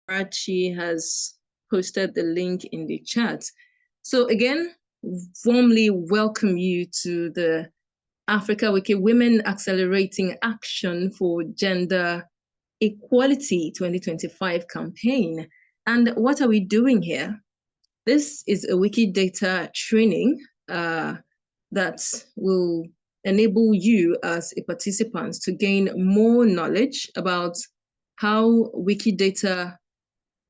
Amarachi has posted the link in the chat. So again, warmly welcome you to the Africa Wiki Women Accelerating Action for Gender Equality 2025 campaign. And what are we doing here? This is a Wikidata training that will enable you as a participant to gain more knowledge about how Wikidata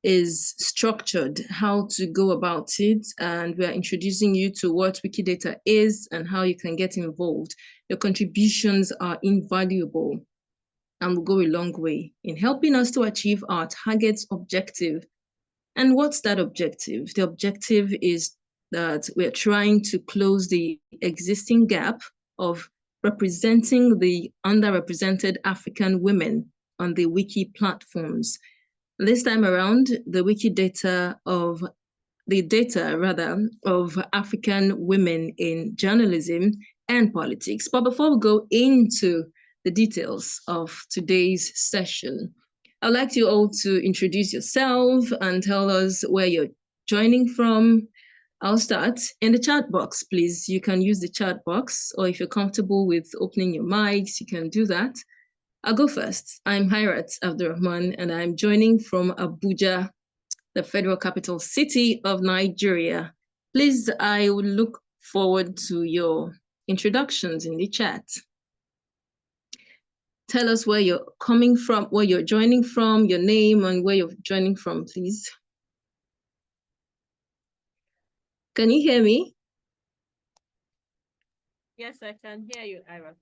is structured, how to go about it, and we are introducing you to what Wikidata is and how you can get involved. Your contributions are invaluable and will go a long way in helping us to achieve our target objective. And what's that objective? The objective is that we're trying to close the existing gap of representing the underrepresented African women on the wiki platforms. This time around, the Wikidata of the data rather of African women in journalism and politics. But before we go into the details of today's session, I'd like you all to introduce yourself and tell us where you're joining from. I'll start in the chat box, please. You can use the chat box, or if you're comfortable with opening your mics, you can do that. I'll go first. I'm Hirat Abdurrahman, and I'm joining from Abuja, the federal capital city of Nigeria. Please, I would look forward to your introductions in the chat. Tell us where you're coming from, where you're joining from, your name, and where you're joining from, please. Can you hear me? Yes, I can hear you, Irat.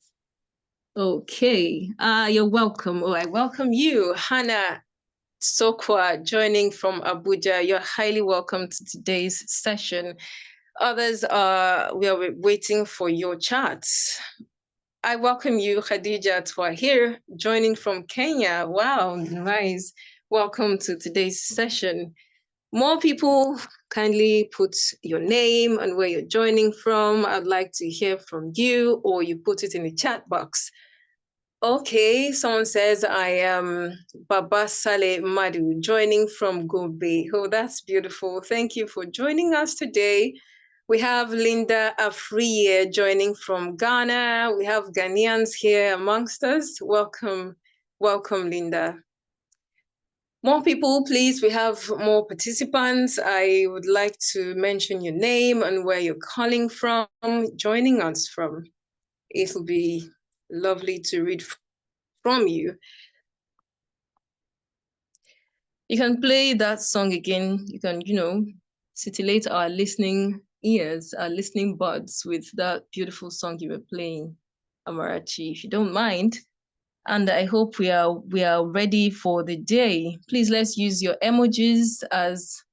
Okay, you're welcome. Oh, I welcome you, Hannah Sokwa, joining from Abuja. You're highly welcome to today's session. Others we are waiting for your chats. I welcome you, Khadija Twahir, joining from Kenya. Wow, nice. Welcome to today's session. More people, kindly put your name and where you're joining from. I'd like to hear from you, or you put it in the chat box. Okay, someone says I am Baba Saleh Madu, joining from Gombe. Oh, that's beautiful. Thank you for joining us today. We have Linda Afriye joining from Ghana. We have Ghanaians here amongst us. Welcome, welcome, Linda. More people, please. We have more participants. I would like to mention your name and where you're calling from, joining us from. It'll be lovely to read from you. You can play that song again. You can, titillate our listening ears, our listening buds with that beautiful song you were playing, Amarachi, if you don't mind. And I hope we are ready for the day. Please, let's use your emojis as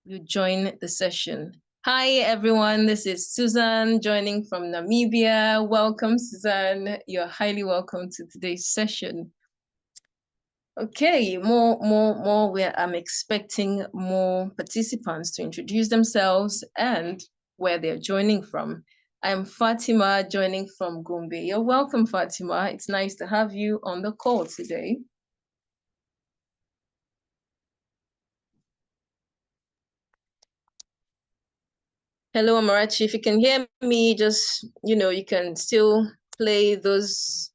you join the session. Hi, everyone. This is Susan joining from Namibia. Welcome, Susan. You're highly welcome to today's session. Okay, I'm expecting more participants to introduce themselves and where they're joining from. I'm Fatima joining from Gombe. You're welcome, Fatima. It's nice to have you on the call today. Hello, Amarachi. If you can hear me, just, you can still play those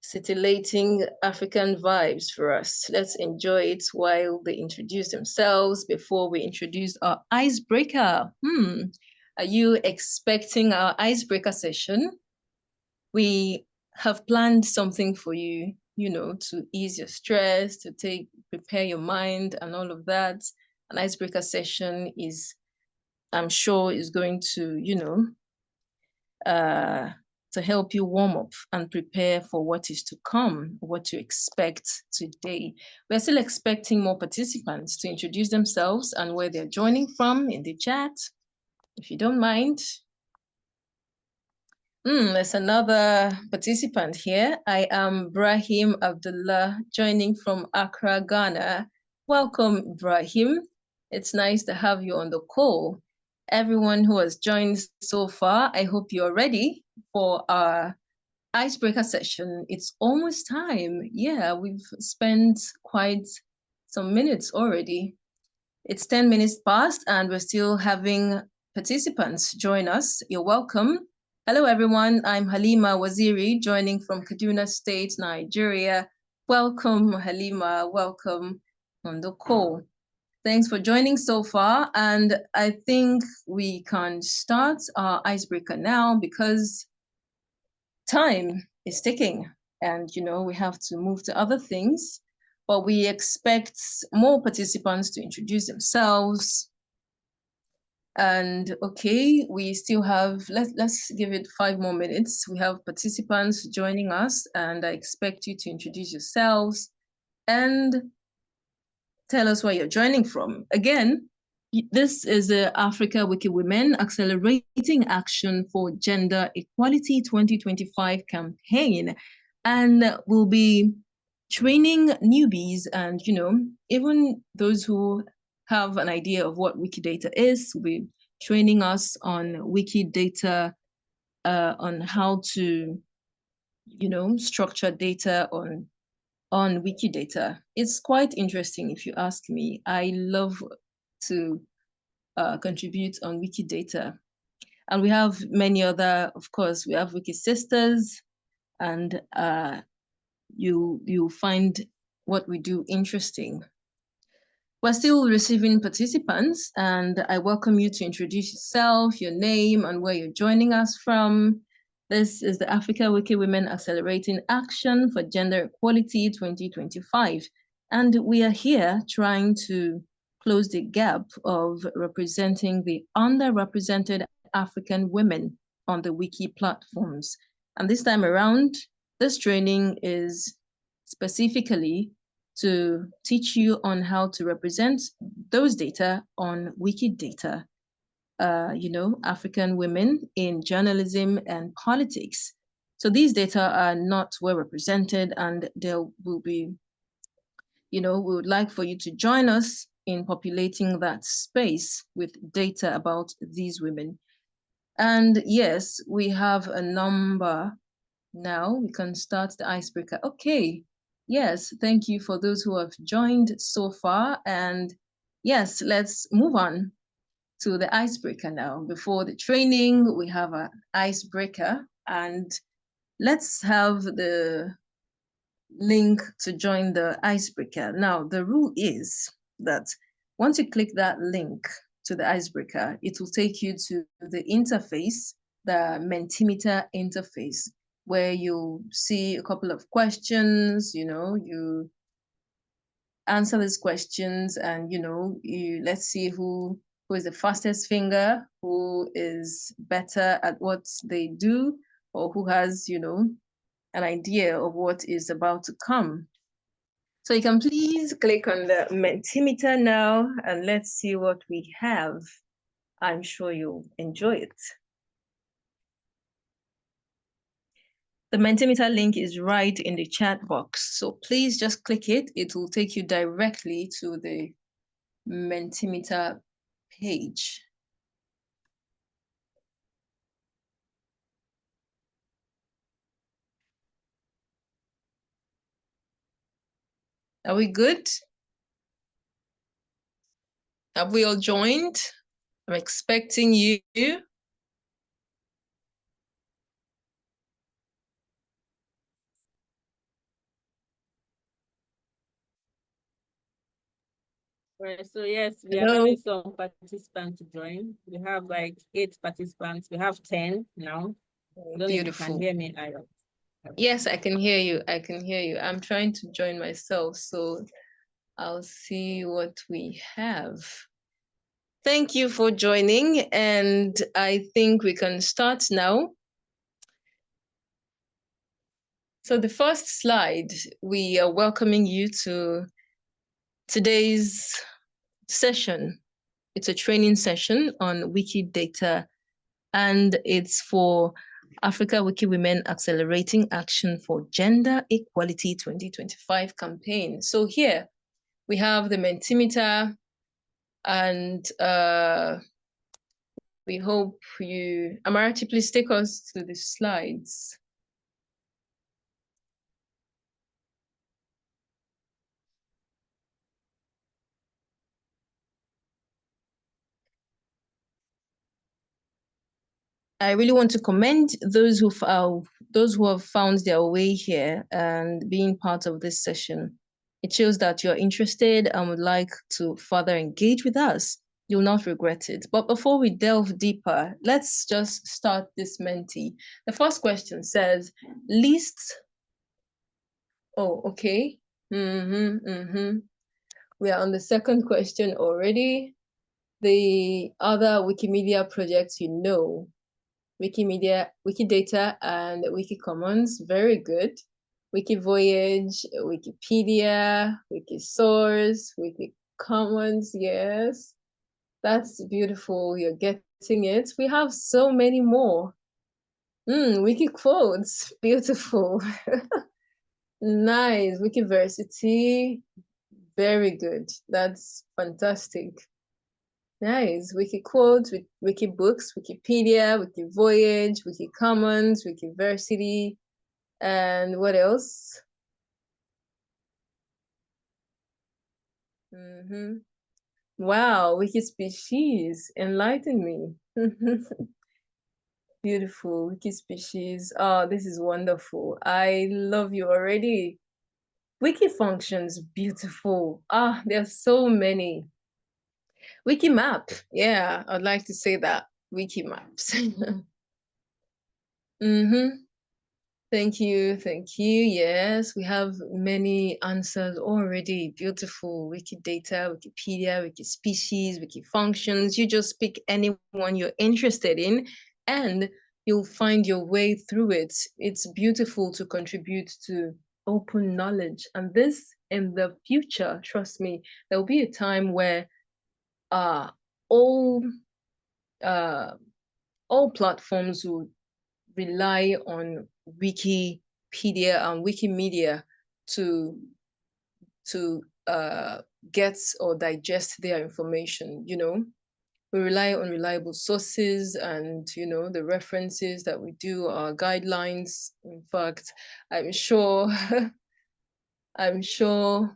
scintillating African vibes for us. Let's enjoy it while they introduce themselves before we introduce our icebreaker. Are you expecting our icebreaker session? We have planned something for you, to ease your stress, to prepare your mind and all of that. An icebreaker session is, I'm sure, is going to, to help you warm up and prepare for what is to come, what to expect today. We're still expecting more participants to introduce themselves and where they're joining from in the chat, if you don't mind. There's another participant here. I am Brahim Abdullah, joining from Accra, Ghana. Welcome, Brahim. It's nice to have you on the call. Everyone who has joined so far, I hope you're ready for our icebreaker session. It's almost time. Yeah, we've spent quite some minutes already. It's 10 minutes past and we're still having participants join us. You're welcome. Hello, everyone. I'm Halima Waziri, joining from Kaduna State, Nigeria. Welcome, Halima. Welcome on the call. Thanks for joining so far. And I think we can start our icebreaker now because time is ticking and, we have to move to other things. But we expect more participants to introduce themselves. And okay, we still have, let's give it 5 more minutes. We have participants joining us and I expect you to introduce yourselves and tell us where you're joining from. Again, this is the Africa Wiki Women Accelerating Action for Gender Equality 2025 campaign. And we'll be training newbies and, even those who have an idea of what Wikidata is. We'll be training us on Wikidata, on how to, structure data on Wikidata. It's quite interesting if you ask me. I love to contribute on Wikidata. And we have many other, of course, we have Wiki Sisters, and you'll find what we do interesting. We're still receiving participants, and I welcome you to introduce yourself, your name, and where you're joining us from. This is the Africa Wiki Women Accelerating Action for Gender Equality 2025. And we are here trying to close the gap of representing the underrepresented African women on the wiki platforms. And this time around, this training is specifically to teach you on how to represent those data on Wikidata. African women in journalism and politics. So these data are not well represented, and there will be, we would like for you to join us in populating that space with data about these women. And yes, we have a number now. We can start the icebreaker. Okay. Yes, thank you for those who have joined so far. And yes, let's move on to the icebreaker now. Before the training, we have an icebreaker, and let's have the link to join the icebreaker. Now, the rule is that once you click that link to the icebreaker, it will take you to the interface, the Mentimeter interface, where you'll see a couple of questions, you answer these questions and, let's see who is the fastest finger, who is better at what they do, or who has, an idea of what is about to come. So you can please click on the Mentimeter now and let's see what we have. I'm sure you'll enjoy it. The Mentimeter link is right in the chat box. So please just click it. It will take you directly to the Mentimeter page. Are we good? Have we all joined? I'm expecting you. Right. So yes, we are Hello. having some participants to join. We have like 8 participants. We have 10 now. I don't know if you can hear me, Ira. Yes, I can hear you. I can hear you. I'm trying to join myself, so I'll see what we have. Thank you for joining, and I think we can start now. So the first slide, we are welcoming you to today's session. It's a training session on Wikidata, and it's for Africa Wiki Women Accelerating Action for Gender Equality 2025 campaign. So here we have the Mentimeter, and we hope you, Amarachi, please take us to the slides. I really want to commend those who have found their way here and being part of this session. It shows that you're interested and would like to further engage with us. You'll not regret it. But before we delve deeper, let's just start this Menti. The first question says, list. Oh, okay. We are on the second question already. The other Wikimedia projects you know. Wikimedia, Wikidata, and Wikicommons, very good. Wikivoyage, Wikipedia, Wikisource, Wikicommons, yes. That's beautiful, you're getting it. We have so many more. Wikiquotes, beautiful. Nice, Wikiversity, very good. That's fantastic. Nice. Wikiquotes, Wikibooks, Wikipedia, Wikivoyage, Wikicommons, Wikiversity, and what else? Wow, Wikispecies, enlighten me. Beautiful, Wikispecies. Oh, this is wonderful. I love you already. Wikifunctions, beautiful. Ah, there's so many. Wikimap, yeah, I'd like to say that. Wikimaps. Thank you, thank you. Yes, we have many answers already. Beautiful. Wikidata, Wikipedia, Wikispecies, Wikifunctions. You just pick anyone you're interested in and you'll find your way through it. It's beautiful to contribute to open knowledge. And this in the future, trust me, there'll be a time where all platforms will rely on Wikipedia and Wikimedia to get or digest their information. We rely on reliable sources and the references that we do, our guidelines. In fact, I'm sure I'm sure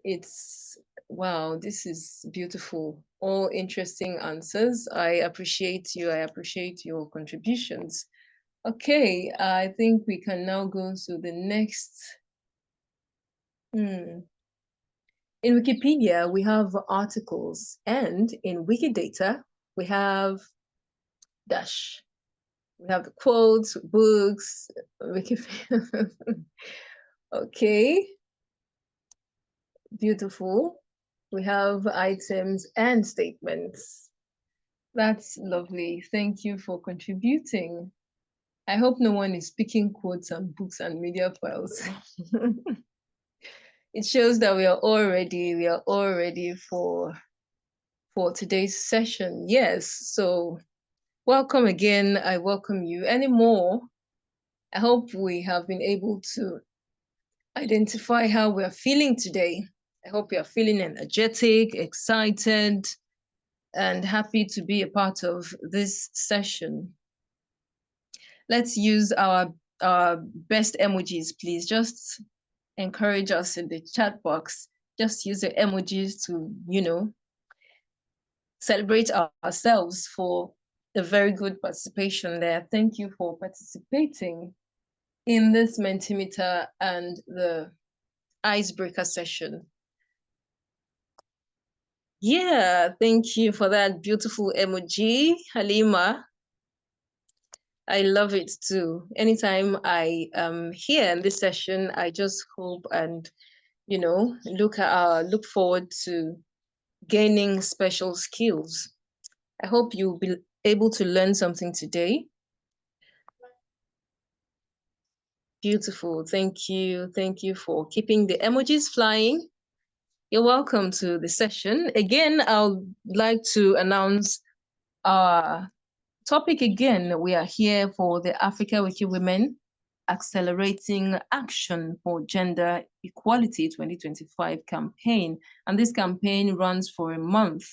it's wow, this is beautiful. All interesting answers. I appreciate you. I appreciate your contributions. Okay, I think we can now go to the next. In Wikipedia, we have articles, and in Wikidata, we have dash. We have the quotes, books, Wikipedia. Okay, beautiful. We have items and statements. That's lovely. Thank you for contributing. I hope no one is picking quotes and books and media files. It shows that we are all ready for today's session. Yes, so welcome again. I welcome you. Any more? I hope we have been able to identify how we are feeling today. I hope you are feeling energetic, excited, and happy to be a part of this session. Let's use our best emojis, please. Just encourage us in the chat box. Just use the emojis to, celebrate ourselves for a very good participation there. Thank you for participating in this Mentimeter and the icebreaker session. Yeah, thank you for that beautiful emoji, Halima. I love it too. Anytime I am here in this session, I just hope and look forward to gaining special skills. I hope you'll be able to learn something today. Beautiful. Thank you. Thank you for keeping the emojis flying. You're welcome to the session. Again, I'd like to announce our topic again. We are here for the Africa Wiki Women Accelerating Action for Gender Equality 2025 campaign. And this campaign runs for a month.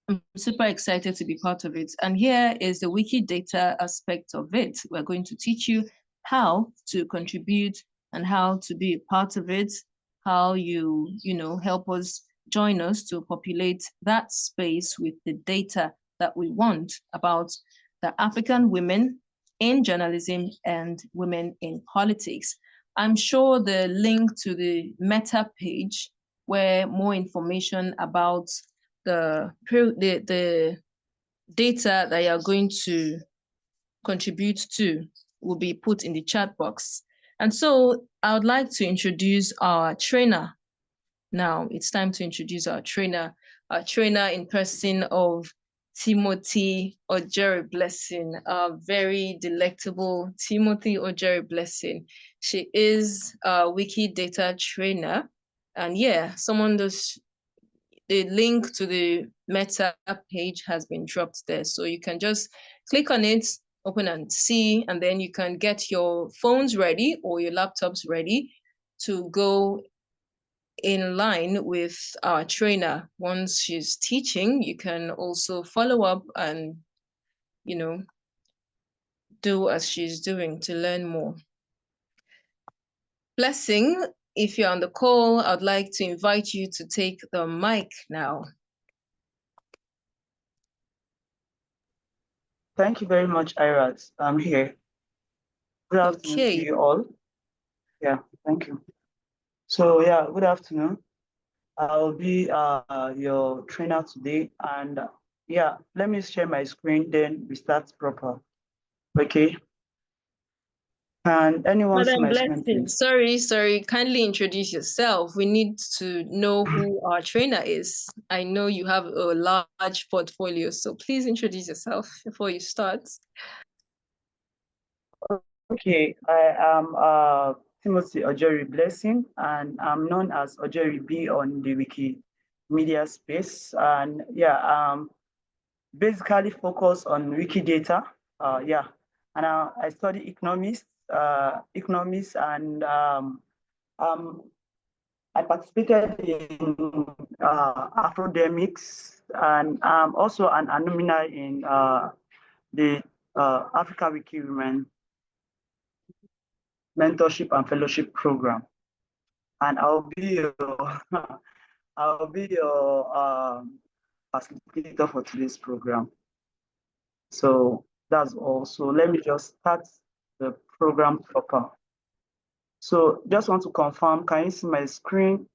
I'm super excited to be part of it. And here is the Wikidata aspect of it. We're going to teach you how to contribute and how to be a part of it, how you help us, join us to populate that space with the data that we want about the African Women in Journalism and Women in Politics. I'm sure the link to the Meta page where more information about the data that you're going to contribute to will be put in the chat box. And so I would like to introduce our trainer. Now it's time to introduce our trainer in person of Timothy Ojeri Blessing, a very delectable Timothy Ojeri Blessing. She is a Wikidata trainer. And yeah, the link to the Meta page has been dropped there. So you can just click on it, open and see, and then you can get your phones ready or your laptops ready to go in line with our trainer. Once she's teaching, you can also follow up and, do as she's doing to learn more. Blessing, if you're on the call, I'd like to invite you to take the mic now. Thank you very much, Irat. I'm here. Good afternoon to you all. Yeah, thank you. So yeah, good afternoon. I'll be your trainer today, and yeah, let me share my screen, then we start proper. Okay. Can anyone see my screen, please? Sorry. Kindly introduce yourself. We need to know who our trainer is. I know you have a large portfolio, so please introduce yourself before you start. Okay, I am Timothy Ojeri Blessing, and I'm known as Ojeri B on the Wikimedia space. And yeah, basically focus on Wikidata. Yeah, and I study economics, and I participated in academics, and I'm also an alumni in the Africa Wiki Women mentorship and fellowship program. And I'll be your, I'll be your facilitator for today's program. So that's all. So let me just start the program proper. So just want to confirm, can you see my screen?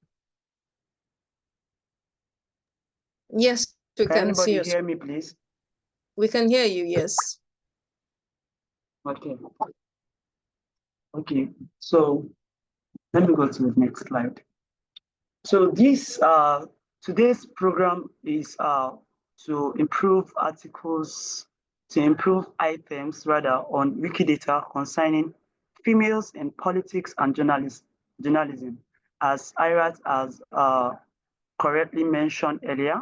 Yes, we can see you. Anybody hear me, please? We can hear you, yes. Okay. Okay, so let me go to the next slide. So this today's program is to improve articles, to improve items rather on Wikidata concerning females in politics and journalism, as Irat has correctly mentioned earlier.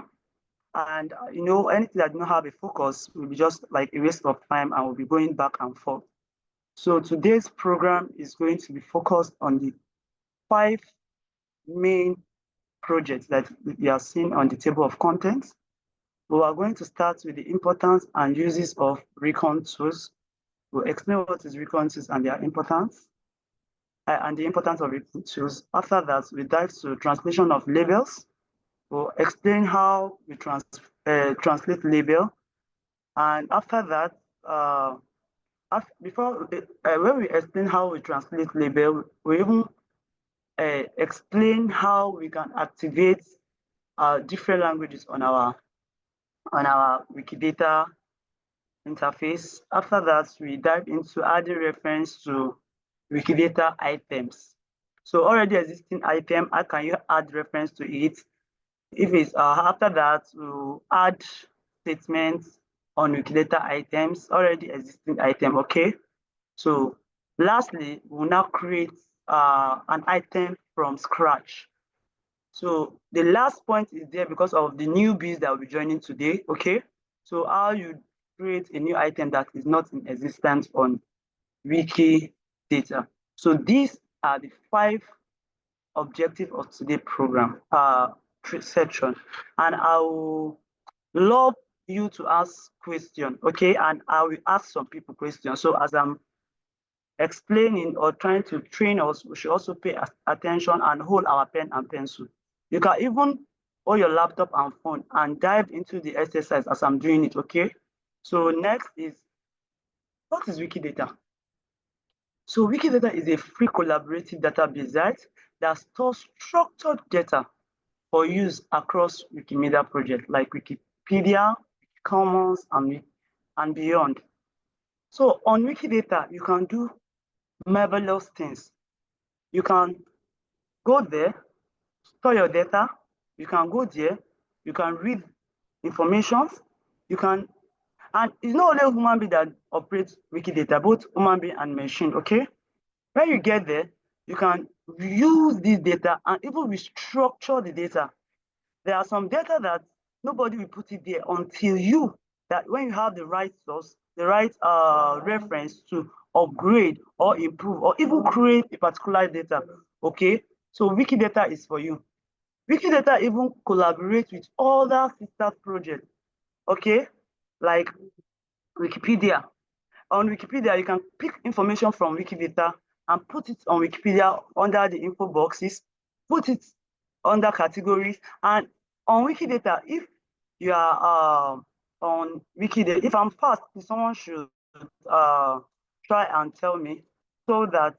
And anything that does not have a focus will be just like a waste of time and will be going back and forth. So today's program is going to be focused on the 5 main projects that you are seeing on the table of contents. We are going to start with the importance and uses of recon tools. We'll explain what is recon tools and their importance, and the importance of recon tools. After that, we dive to translation of labels. We'll explain how we translate label. And after that, when we explain how we translate label, we even explain how we can activate different languages on our Wikidata interface. After that, we dive into adding reference to Wikidata items. So already existing item, how can you add reference to it? If it's after that, we'll add statements on Wikidata items, already existing item, okay? So lastly, we'll now create an item from scratch. So the last point is there because of the newbies that will be joining today, okay? So how you create a new item that is not in existence on Wikidata. So these are the 5 objectives of today's program section. And I will love you to ask questions, okay? And I will ask some people questions. So as I'm explaining or trying to train us, we should also pay attention and hold our pen and pencil. You can even hold your laptop and phone and dive into the exercise as I'm doing it, okay? So next is What is Wikidata? So Wikidata is a free collaborative database, right, that stores structured data for use across Wikimedia projects like Wikipedia, Commons, and beyond. So on Wikidata, you can do marvelous things. You can go there, store your data, you can go there, you can read information, you can, and it's not only human being that operates Wikidata, both human being and machine, okay? When you get there, you can use this data and even restructure the data. There are some data that nobody will put it there until you, that when you have the right source, the right reference to upgrade or improve or even create a particular data, okay? So Wikidata is for you. Wikidata even collaborates with other sister projects, okay? Like Wikipedia. On Wikipedia, you can pick information from Wikidata and put it on Wikipedia under the info boxes, put it under categories, and on Wikidata, if you are on Wikidata, if I'm fast, someone should try and tell me so that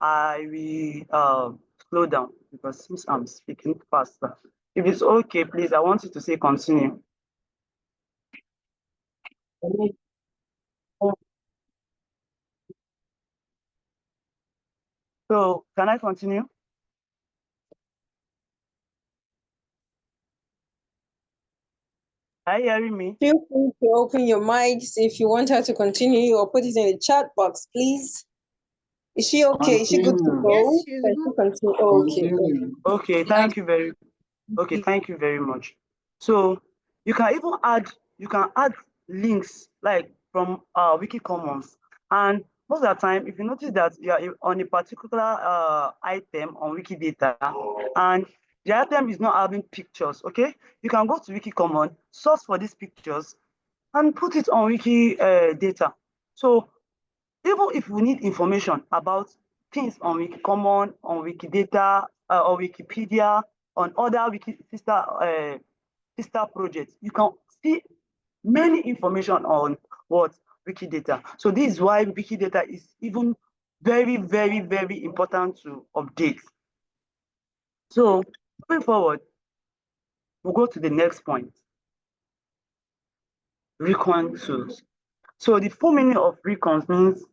I will slow down, because since I'm speaking faster. If it's okay, please, I want you to say continue. So can I continue? Are you hearing me? Feel free to open your mics if you want her to continue, or put it in the chat box, please. Is she okay? Is she good to go? Yes, she's Can she continue? Oh, okay. Okay, thank you very much. So you can even add links like from Wiki Commons. And most of the time, if you notice that you are on a particular item on Wikidata and the item is not having pictures, okay, you can go to Wiki Commons, source for these pictures, and put it on Wikidata. So even if we need information about things on Wikicommon, on Wikidata, or Wikipedia, on other sister projects, you can see many information on what Wikidata. So this is why Wikidata is even very, very, very important to update. So moving forward, we'll go to the next point. Recon tools. So the full meaning of recons means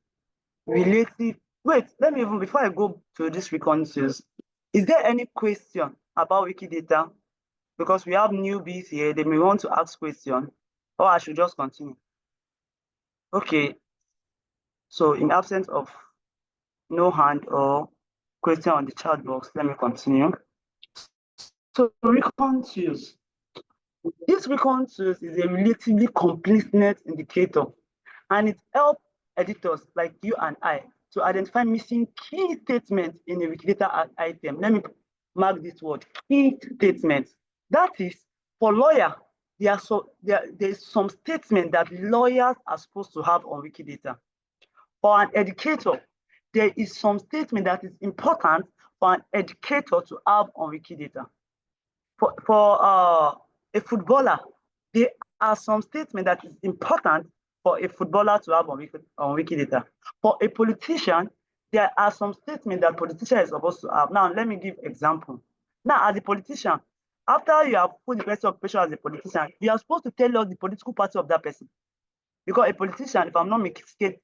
relative. Wait, let me even, before I go to this reconciliation, is there any question about Wikidata? Because we have newbies here, they may want to ask question, or I should just continue. Okay, so in absence of no hand or question on the chat box, let me continue. So recon tools. This recon tools is a relatively completeness indicator, and it helps editors like you and I to identify missing key statements in a Wikidata item. Let me mark this word, key statements. That is, for lawyer, there's some statement that lawyers are supposed to have on Wikidata. For an educator, there is some statement that is important for an educator to have on Wikidata. For a footballer, there are some statements that is important for a footballer to have on Wikidata. For a politician, there are some statements that politician is supposed to have. Now, let me give example. Now, as a politician, after you have put the person of pressure as a politician, you are supposed to tell us the political party of that person. Because a politician, if I'm not mistaken,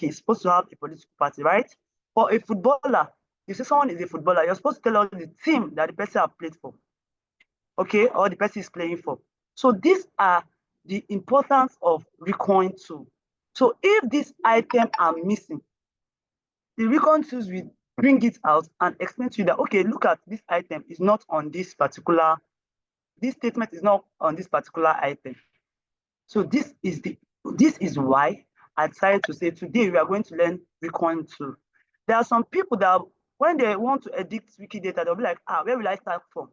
is supposed to have a political party, right? For a footballer, you say someone is a footballer, you're supposed to tell us the team that the person has played for, okay, or the person is playing for. So these are the importance of recon tool. So if these items are missing, the recon tools will bring it out and explain to you that, okay, look at this item is not on this particular, this statement is not on this particular item. So this is why I decided to say today we are going to learn recon tool. There are some people that when they want to edit Wikidata, they'll be like, where will I start from?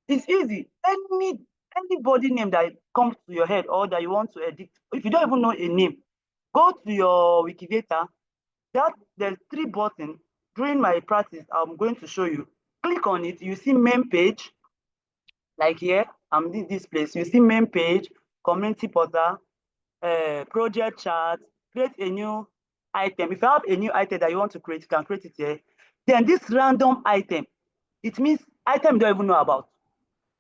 It's easy. Anybody name that comes to your head or that you want to edit, if you don't even know a name, go to your Wikidata. There's 3 buttons. During my practice, I'm going to show you. Click on it. You see main page. Like here, I'm in this place. You see main page, community portal, project chart, create a new item. If you have a new item that you want to create, you can create it here. Then this random item, it means item you don't even know about.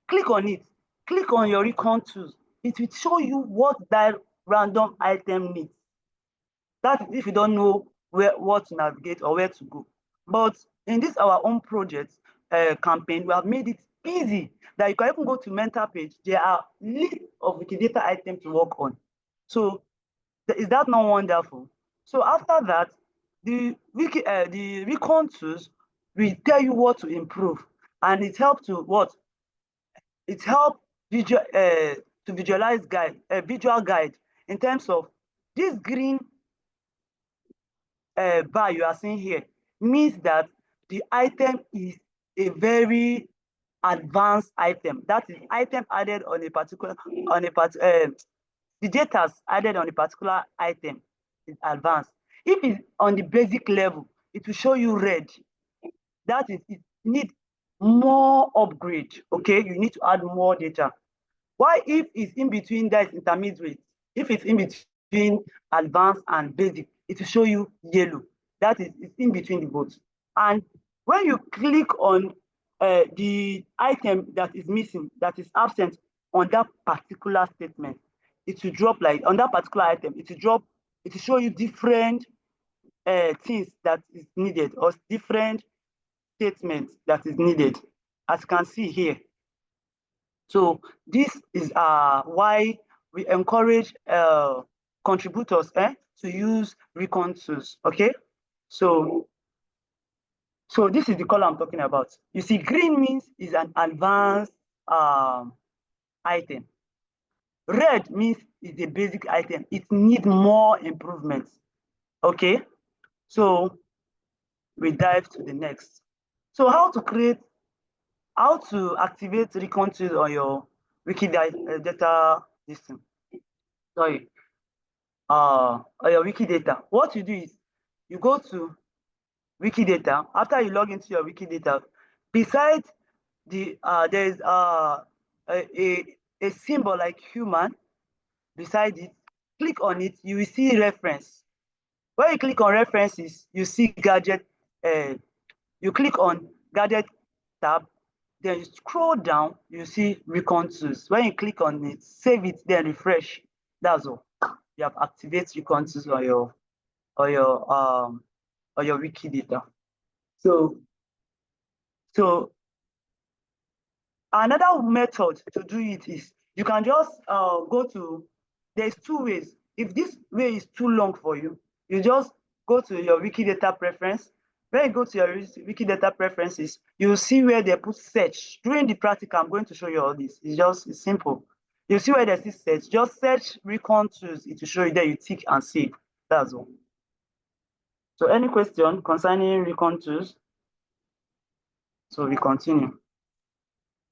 Click on it. Click on your recon tools. It will show you what that random item needs. That is if you don't know what to navigate or where to go. But in this our own project campaign, we have made it easy that you can even go to mentor page. There are lists of Wikidata items to work on. So is that not wonderful? So after that, the recon tools will tell you what to improve, and it helps to what? It helps to visualize visual guide in terms of this green bar you are seeing here means that the item is a very advanced item. That is item added on a particular the data added on a particular item is advanced. If it's on the basic level, it will show you red. That is, it needs more upgrade. Okay, you need to add more data. Why if it's in between, that is intermediate? If it's in between advanced and basic, it will show you yellow. That is, it's in between the both. And when you click on the item that is missing, that is absent on that particular statement, it will drop like on that particular item, it will drop, it will show you different things that is needed or different statements that is needed, as you can see here. So this is why we encourage contributors to use recon tools. Okay, so this is the color I'm talking about. You see, green means is an advanced item. Red means it's a basic item. It needs more improvements. Okay, so we dive to the next. So how to activate recon tools on your Wikidata system. Sorry, on your Wikidata. What you do is you go to Wikidata. After you log into your Wikidata, beside the there's a symbol like human beside it. Click on it, you will see reference. When you click on references, you see gadget. You click on gadget tab, then you scroll down, you see recon tools. When you click on it, save it, then refresh. That's all. You have activated recon tools on your Wikidata. So another method to do it is you can just go to, there's two ways. If this way is too long for you, you just go to your Wikidata preference. When you go to your Wikidata preferences, you'll see where they put search. During the practical, I'm going to show you all this. It's simple. You see where they see search. Just search recon tools. It will show you there. You tick and save. That's all. So any question concerning recon tools? So we continue.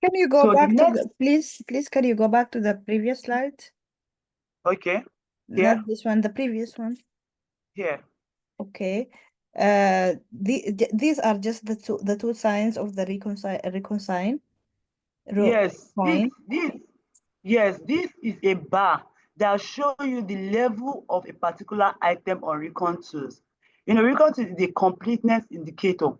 Can you go back to the, please, can you go back to the previous slide? Okay. Yeah. Not this one, the previous one. Here. Okay. These are just the two signs of the reconcile. Yes. This is a bar that show you the level of a particular item on recon tools. You know, recon tools is a completeness indicator.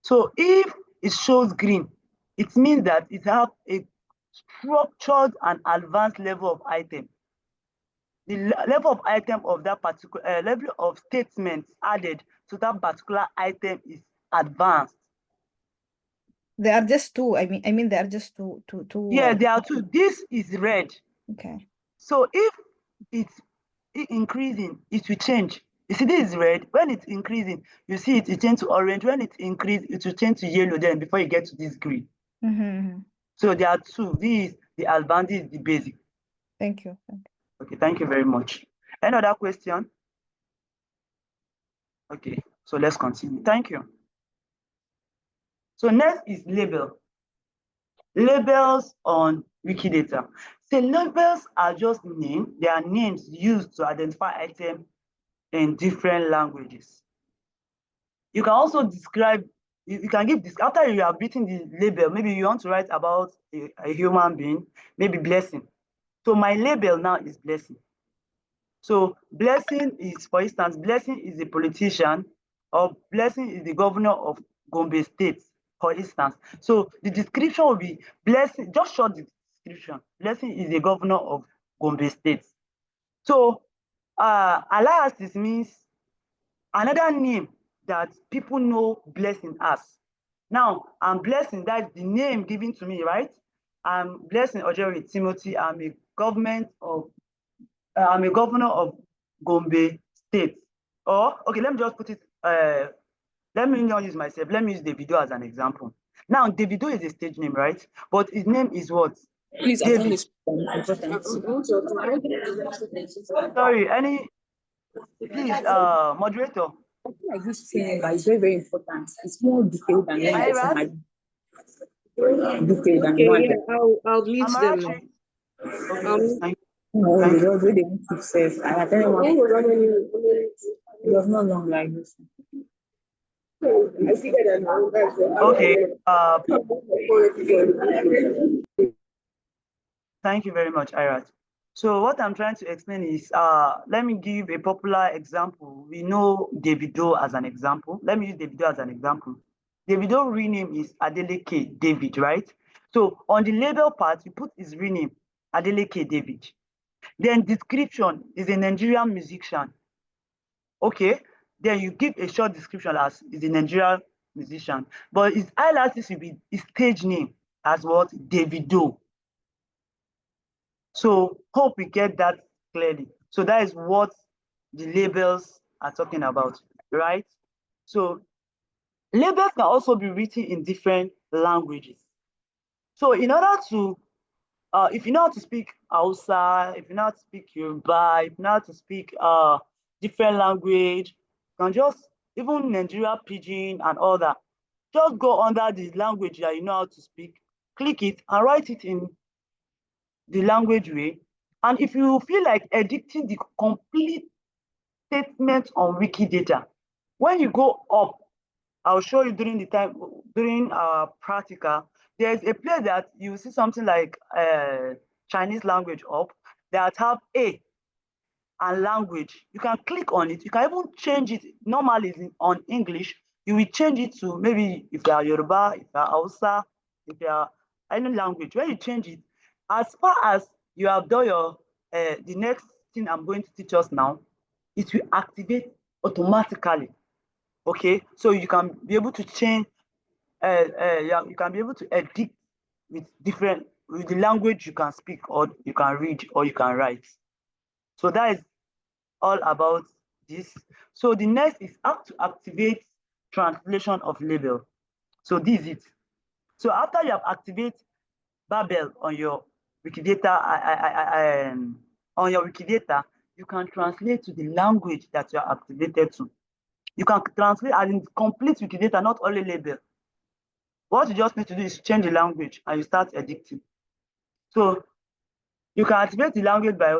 So if it shows green, it means that it has a structured and advanced level of item. The level of item of that particular level of statements added to that particular item is advanced. There are just two. I mean, there are just two. Yeah, there are two. This is red. Okay. So if it's increasing, it will change. You see, this is red. When it's increasing, you see it change to orange. When it increases, it will change to yellow. Then before you get to this green. Mm-hmm. So there are two. This is the advanced, this is the basic. Thank you. Okay, thank you very much. Any other question? Okay, so let's continue. Thank you. So next is label. Labels on Wikidata. So labels are just names. They are names used to identify items in different languages. You can also describe, you can give this, after you have written the label, maybe you want to write about a human being, maybe blessing. So my label now is blessing. So Blessing is, for instance, Blessing is a politician, or Blessing is the governor of Gombe State, for instance. So the description will be Blessing, just short description. Blessing is the governor of Gombe State. So aliases means another name that people know Blessing as. Now, I'm Blessing, that's the name given to me, right? I'm Blessing Ojeri Timothy. I'm a governor of Gombe State. Or, okay, let me just put it, let me not use myself. Let me use Davido as an example. Now, Davido is a stage name, right? But his name is what? Please, David. Sorry, please, moderator. I feel like this thing is very, very important. It's more detailed than one person. Detailed than one. Yeah, I'll mute them now. Okay, thank you. No, Thank you. they didn't keep safe. I tell you what, it was not long like this. Okay. Thank you very much, Irat. So what I'm trying to explain is, let me give a popular example. We know Davido as an example. Let me use Davido as an example. Davido real name is Adeleke David, right? So on the label part, you put his real name, Adeleke David. Then description is a Nigerian musician. Okay, then you give a short description as is a Nigerian musician, but his aliases will be his stage name as what? Davido. So hope we get that clearly. So that is what the labels are talking about, right? So labels can also be written in different languages. So in order to, if you know how to speak Hausa, if you know how to speak Yoruba, if you know how to speak different language, you can just, even Nigeria Pidgin and all that, just go under the language that you know how to speak, click it and write it in the language way. And if you feel like editing the complete statement on Wikidata, when you go up, I'll show you during our practical, there's a place that you see something like Chinese language up that have A and language. You can click on it. You can even change it. Normally on English, you will change it to maybe if you are Yoruba, if you are Hausa, if you are any language. When you change it, as far as you have done your, the next thing I'm going to teach us now, it will activate automatically. Okay, so you can be able to change, yeah, you can be able to edit with the language you can speak, or you can read, or you can write. So that is all about this. So the next is how to activate translation of label. So this is it. So after you have activated Babel on your Wikidata, you can translate to the language that you are activated to. You can translate as in complete Wikidata, not only label. What you just need to do is change the language and you start editing. So you can activate the language by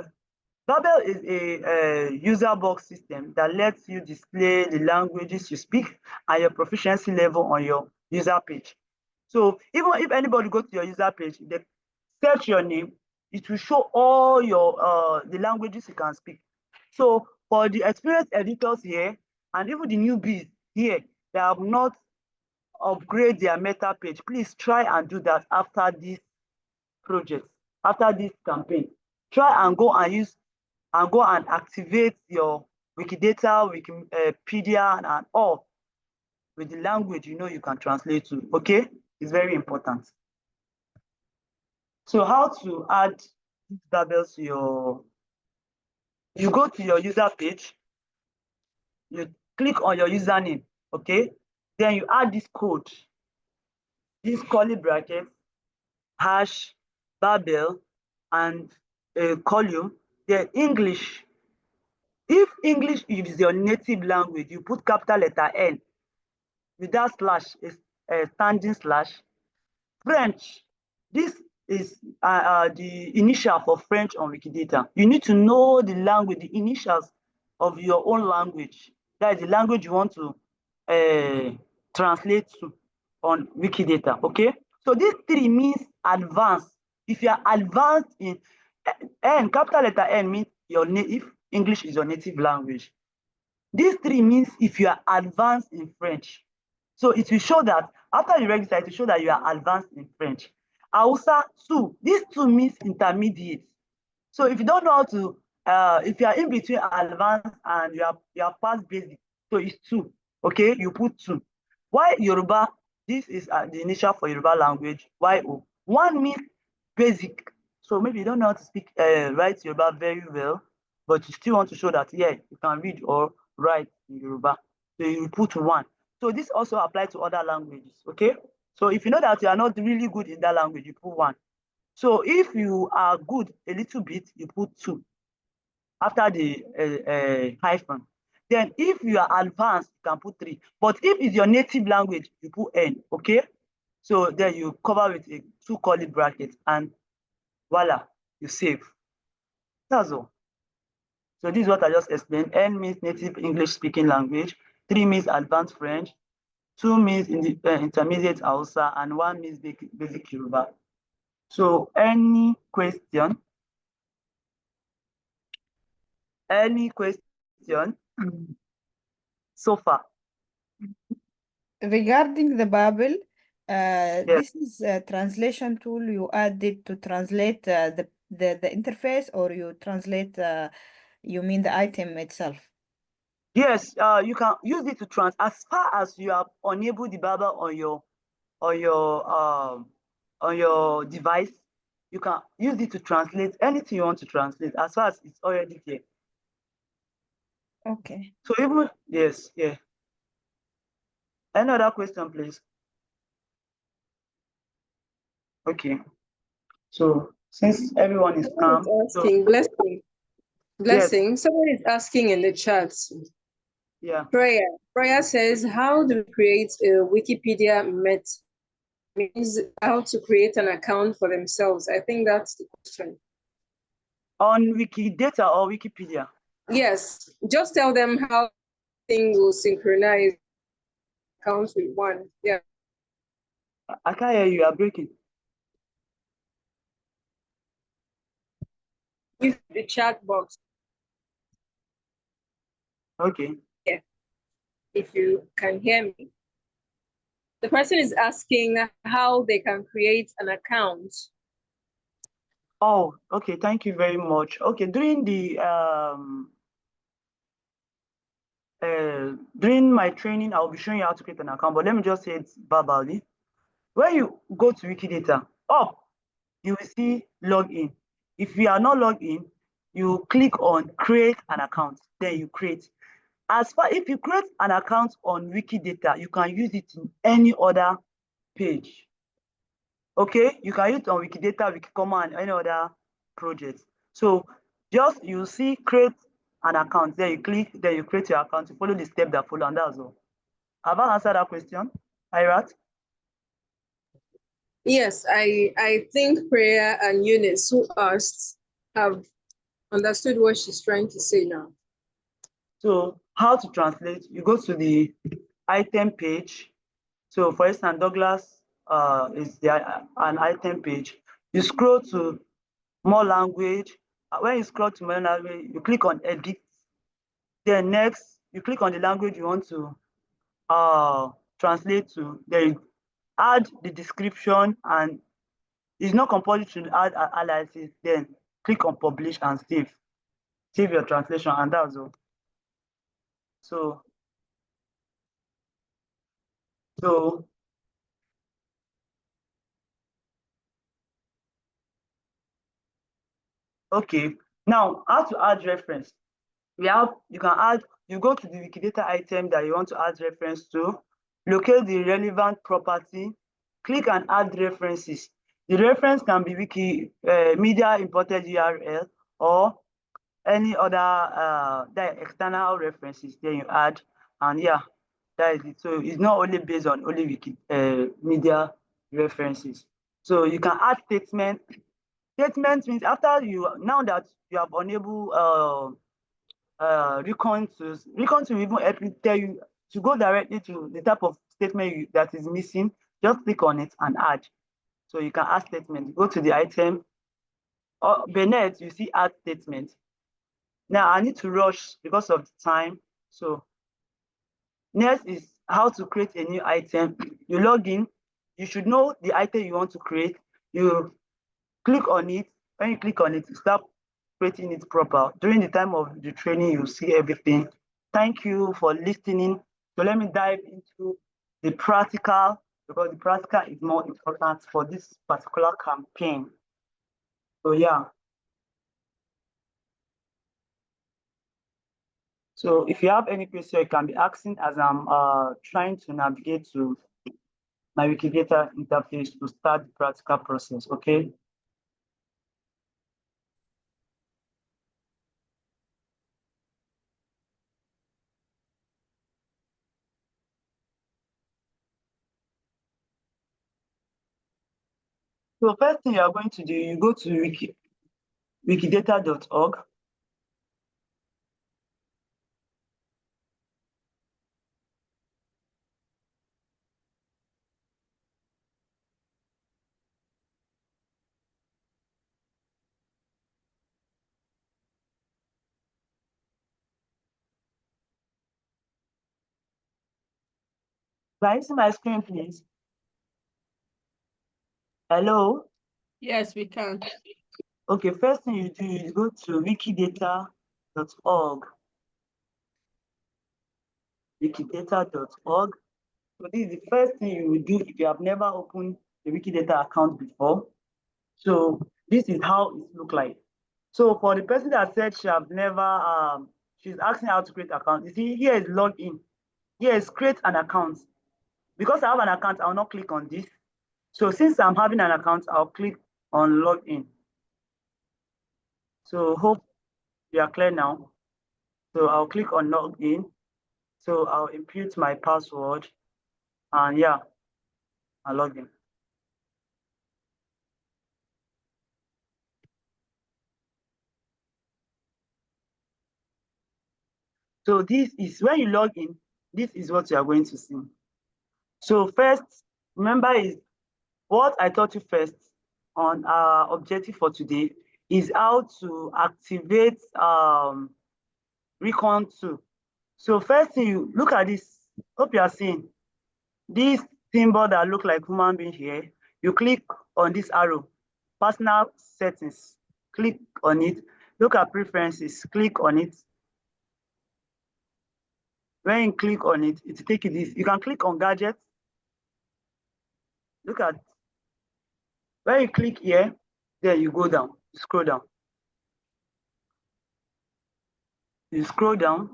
Babel is a user box system that lets you display the languages you speak and your proficiency level on your user page. So even if anybody goes to your user page, they search your name, it will show all your the languages you can speak. So for the experienced editors here, and even the newbies here that have not upgrade their meta page, please try and do that after this project, after this campaign. Try and go and activate your Wikidata, Wikipedia, and all with the language you know you can translate to. Okay, it's very important. So how to add these labels to your, you go to your user page, you click on your username, okay, then you add this code, this curly bracket, hash, Babel, and a column. Then English. If English is your native language, you put capital letter N with that slash, a standing slash. French, this is the initial for French on Wikidata. You need to know the language, the initials of your own language. That is the language you want to translate to on Wikidata, okay? So this 3 means advanced. If you are advanced in N, capital letter N means your native. English is your native language. These 3 means if you are advanced in French. So it will show that after you register, it will show that you are advanced in French. Hausa 2, these 2 means intermediate. So if you don't know how to, if you are in between advanced and you are past basic, so it's 2. Okay, you put 2. Why Yoruba? This is the initial for Yoruba language. YO. 1 means basic. So maybe you don't know how to speak, write Yoruba very well, but you still want to show that, yeah, you can read or write in Yoruba. So you put 1. So this also applies to other languages, okay? So if you know that you are not really good in that language, you put 1. So if you are good a little bit, you put 2 after the hyphen. Then if you are advanced, you can put 3. But if it's your native language, you put N, okay? So then you cover with a 2 curly brackets and voila, you save. That's all. So this is what I just explained. N means native English speaking language, 3 means advanced French, 2 means in the, intermediate Hausa, and 1 means basic Yoruba. So any question? Any question so far? Regarding the Babel, this is a translation tool you added to translate the interface, or you translate, you mean the item itself? Yes, you can use it to as far as you have enabled the Babel on your device, you can use it to translate anything you want to translate as far as it's already there. Okay. So even, yes, yeah. Any other question, please? Okay. So since everyone is calm, asking, blessing. Yes. Someone is asking in the chat. Yeah. Prayer says, how do we create a Wikipedia met? Means how to create an account for themselves. I think that's the question. On Wikidata or Wikipedia? Yes, just tell them how things will synchronize accounts with one. Yeah. I can't hear you. You're breaking. Use the chat box. Okay. Yeah. If you can hear me. The person is asking how they can create an account. Oh, okay. Thank you very much. Okay, during my training, I'll be showing you how to create an account, but let me just say it verbally. When you go to Wikidata, you will see login. If you are not logged in, you click on create an account, then you create. If you create an account on Wikidata, you can use it in any other page. Okay, you can use it on Wikidata, Wikicomma, and any other project. So just you see create an account, then you click, then you create your account, you follow the step that follow, and that's all. Have I answered that question, Irat? Yes, I think Prayer and Eunice, who asked, have understood what she's trying to say now. So how to translate? You go to the item page. So for instance, Douglas is an item page. You scroll to more language. When you scroll to more language, you click on edit. Then next, you click on the language you want to translate to. Then you add the description, and it's not compulsory to add analysis. Then click on publish and save. Save your translation, and that's all. So okay. Now, how to add reference? You go to the Wikidata item that you want to add reference to, locate the relevant property, click and add references. The reference can be Wikimedia imported URL or any other external references. Then you add, and yeah, that is it. So it's not only based on only Wikimedia references. So you can add statement. Statement means now that you have enabled recon to even help you tell you to go directly to the type of statement that is missing. Just click on it and add. So you can add statement. Go to the item or beneath, you see add statement. Now I need to rush because of the time. So next is how to create a new item. You log in, you should know the item you want to create. You click on it. When you click on it, you start creating it proper. During the time of the training, you see everything. Thank you for listening. So let me dive into the practical, because the practical is more important for this particular campaign. So yeah. So if you have any question, you can be asking as I'm trying to navigate to my Wikidata interface to start the practical process, okay? So first thing you are going to do, you go to wikidata.org. Can you see my screen, please? Hello? Yes, we can. Okay, first thing you do is go to wikidata.org. Wikidata.org. So this is the first thing you will do if you have never opened a Wikidata account before. So this is how it looks like. So for the person that said she have never, she's asking how to create account. You see, here is login. Here is create an account. Because I have an account, I will not click on this. So since I'm having an account, I'll click on login. So hope you are clear now. So I'll click on login. So I'll input my password and yeah, I'll log in. So this is when you log in, this is what you are going to see. So first, remember is what I taught you first on our objective for today is how to activate Recon 2. So first thing, you look at this, hope you are seeing this symbol that look like human being here. You click on this arrow, personal settings, click on it, look at preferences, click on it. When you click on it, it takes you this. You can click on gadgets. Look at, when you click here, then you go down, you scroll down. You scroll down.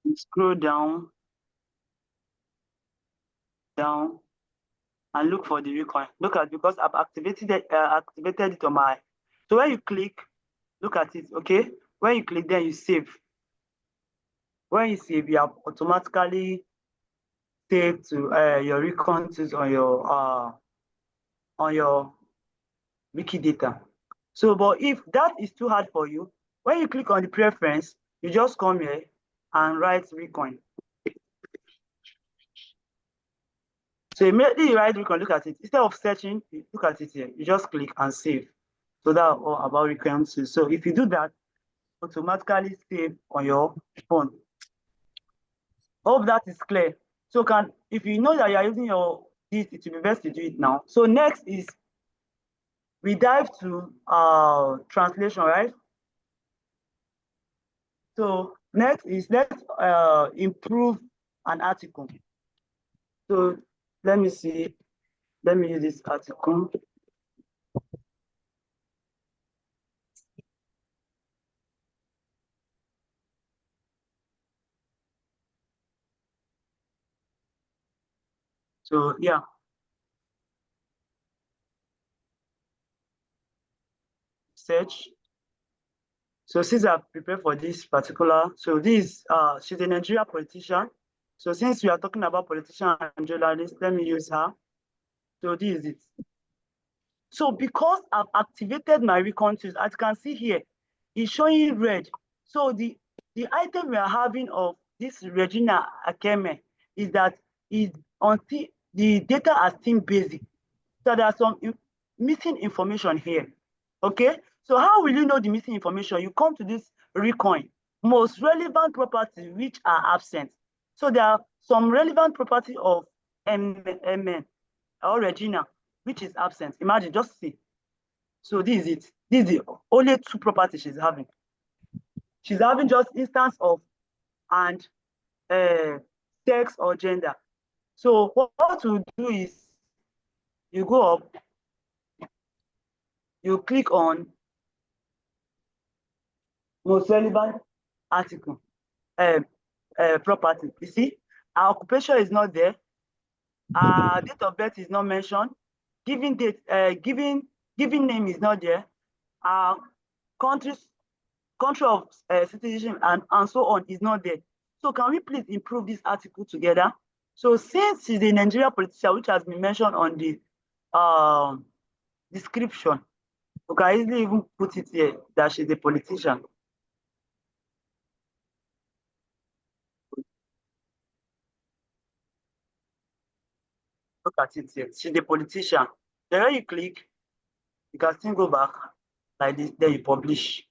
You scroll down, and look for the recon. Look at, because I've activated it on my. So when you click, look at it, okay? When you click, then you save. When you save, you have automatically saved to your recon tools on your Wikidata. So, but if that is too hard for you, when you click on the preference, you just come here and write recon. So immediately you write recon, look at it. Instead of searching, you look at it here. You just click and save. So that's all about recon tools. So if you do that, automatically save on your phone. Hope that is clear. So if you know that you are using this, it will be best to do it now. So next is we dive to translation, right? So next is let's improve an article. So let me see. Let me use this article. So yeah. Search. So since I've prepared for this particular, so this she's a Nigerian politician. So since we are talking about politician and journalists, let me use her. So this is it. So because I've activated my recon tools, as you can see here, it's showing red. So the item we are having of this Regina Akeme is that is until the data are still basic. So there are some missing information here. Okay, so how will you know the missing information? You come to this recoin, most relevant properties which are absent. So there are some relevant property of MN or Regina, which is absent. Imagine, just see. So this is it. This is the only two properties she's having. She's having just instance of and sex or gender. So what you do is you go up, you click on most relevant article, property. You see, our occupation is not there. Our date of birth is not mentioned. Giving date, giving name is not there. Our country of citizenship and so on is not there. So can we please improve this article together? So since she's a Nigerian politician, which has been mentioned on the description, we can easily even put it here that she's a politician. Look at it here. She's a politician. Then when you click, you can still go back like this, then you publish.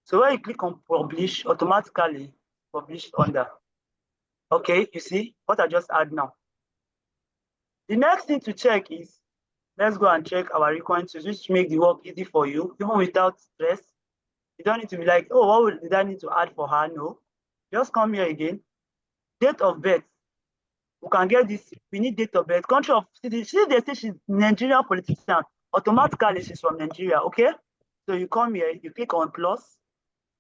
So when you click on publish, automatically published under. Okay, you see what I just add now. The next thing to check is, let's go and check our requirements, which make the work easy for you, even without stress. You don't need to be like, oh, what did I need to add for her? No, just come here again. Date of birth. We can get this. We need date of birth. Country of citizenship. They say she's Nigerian politician. Automatically, she's from Nigeria. Okay. So you come here. You click on plus.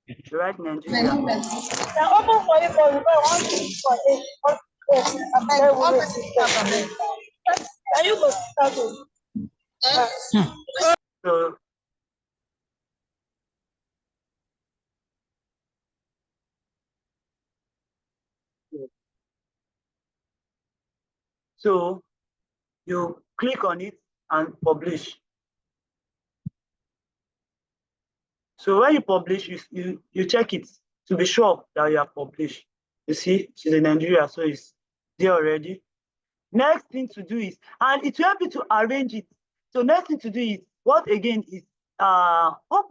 You write Nigeria. So you click on it and publish. So when you publish, you check it to be sure that you have published. You see, she's in Nigeria, so it's there already. Next thing to do is, and it will help you to arrange it. So next thing to do is, what again is, hope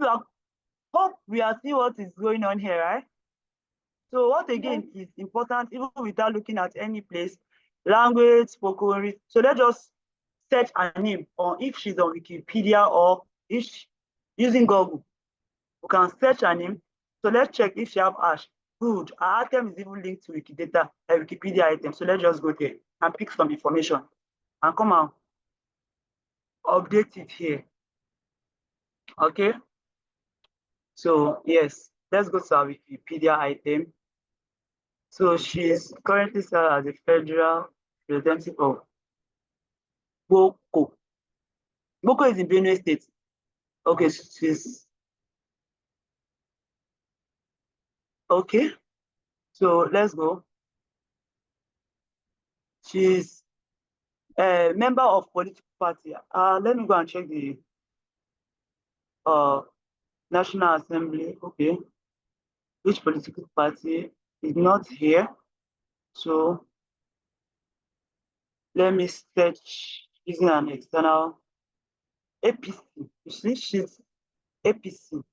we are seeing what is going on here, right? So what again is important, even without looking at any place, language, spoken. So let's just search a name, or if she's on Wikipedia or if using Google, we can search her name. So let's check if she have hash. Good. Our item is even linked to Wikidata, a Wikipedia item. So let's just go there and pick some information and come and update it here. Okay. So yes, let's go to our Wikipedia item. So she's currently served as a federal representative of Boko. Boko is in Benue State. Okay, she's okay. So let's go. She's a member of political party. Let me go and check the National Assembly. Okay, which political party is not here? So let me search using an external APC. You see, she's APC.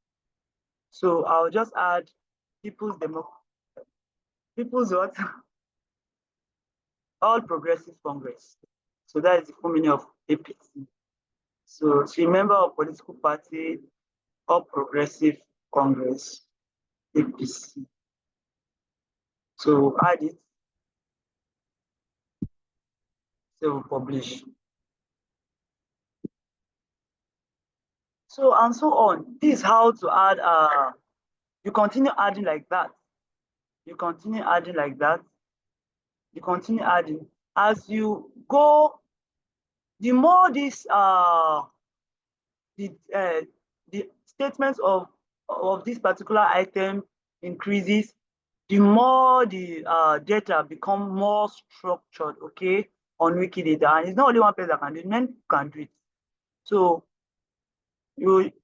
So I'll just add People's what? All Progressive Congress. So that is the full meaning of APC. So she's a member of political party, All Progressive Congress, APC. So add it. So publish. So and so on. This is how to add. You continue adding like that. You continue adding like that. You continue adding as you go. The more this the statements of this particular item increases, the more the data become more structured, okay, on Wikidata. And it's not only one person that can do it, many people can do it. So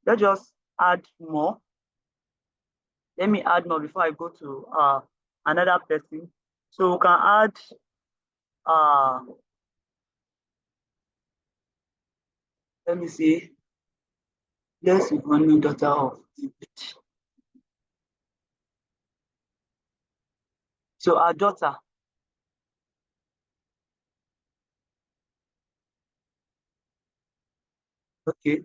let's just add more. Let me add more before I go to another person. So we can add let me see. Let's one daughter of David. So our daughter. Okay.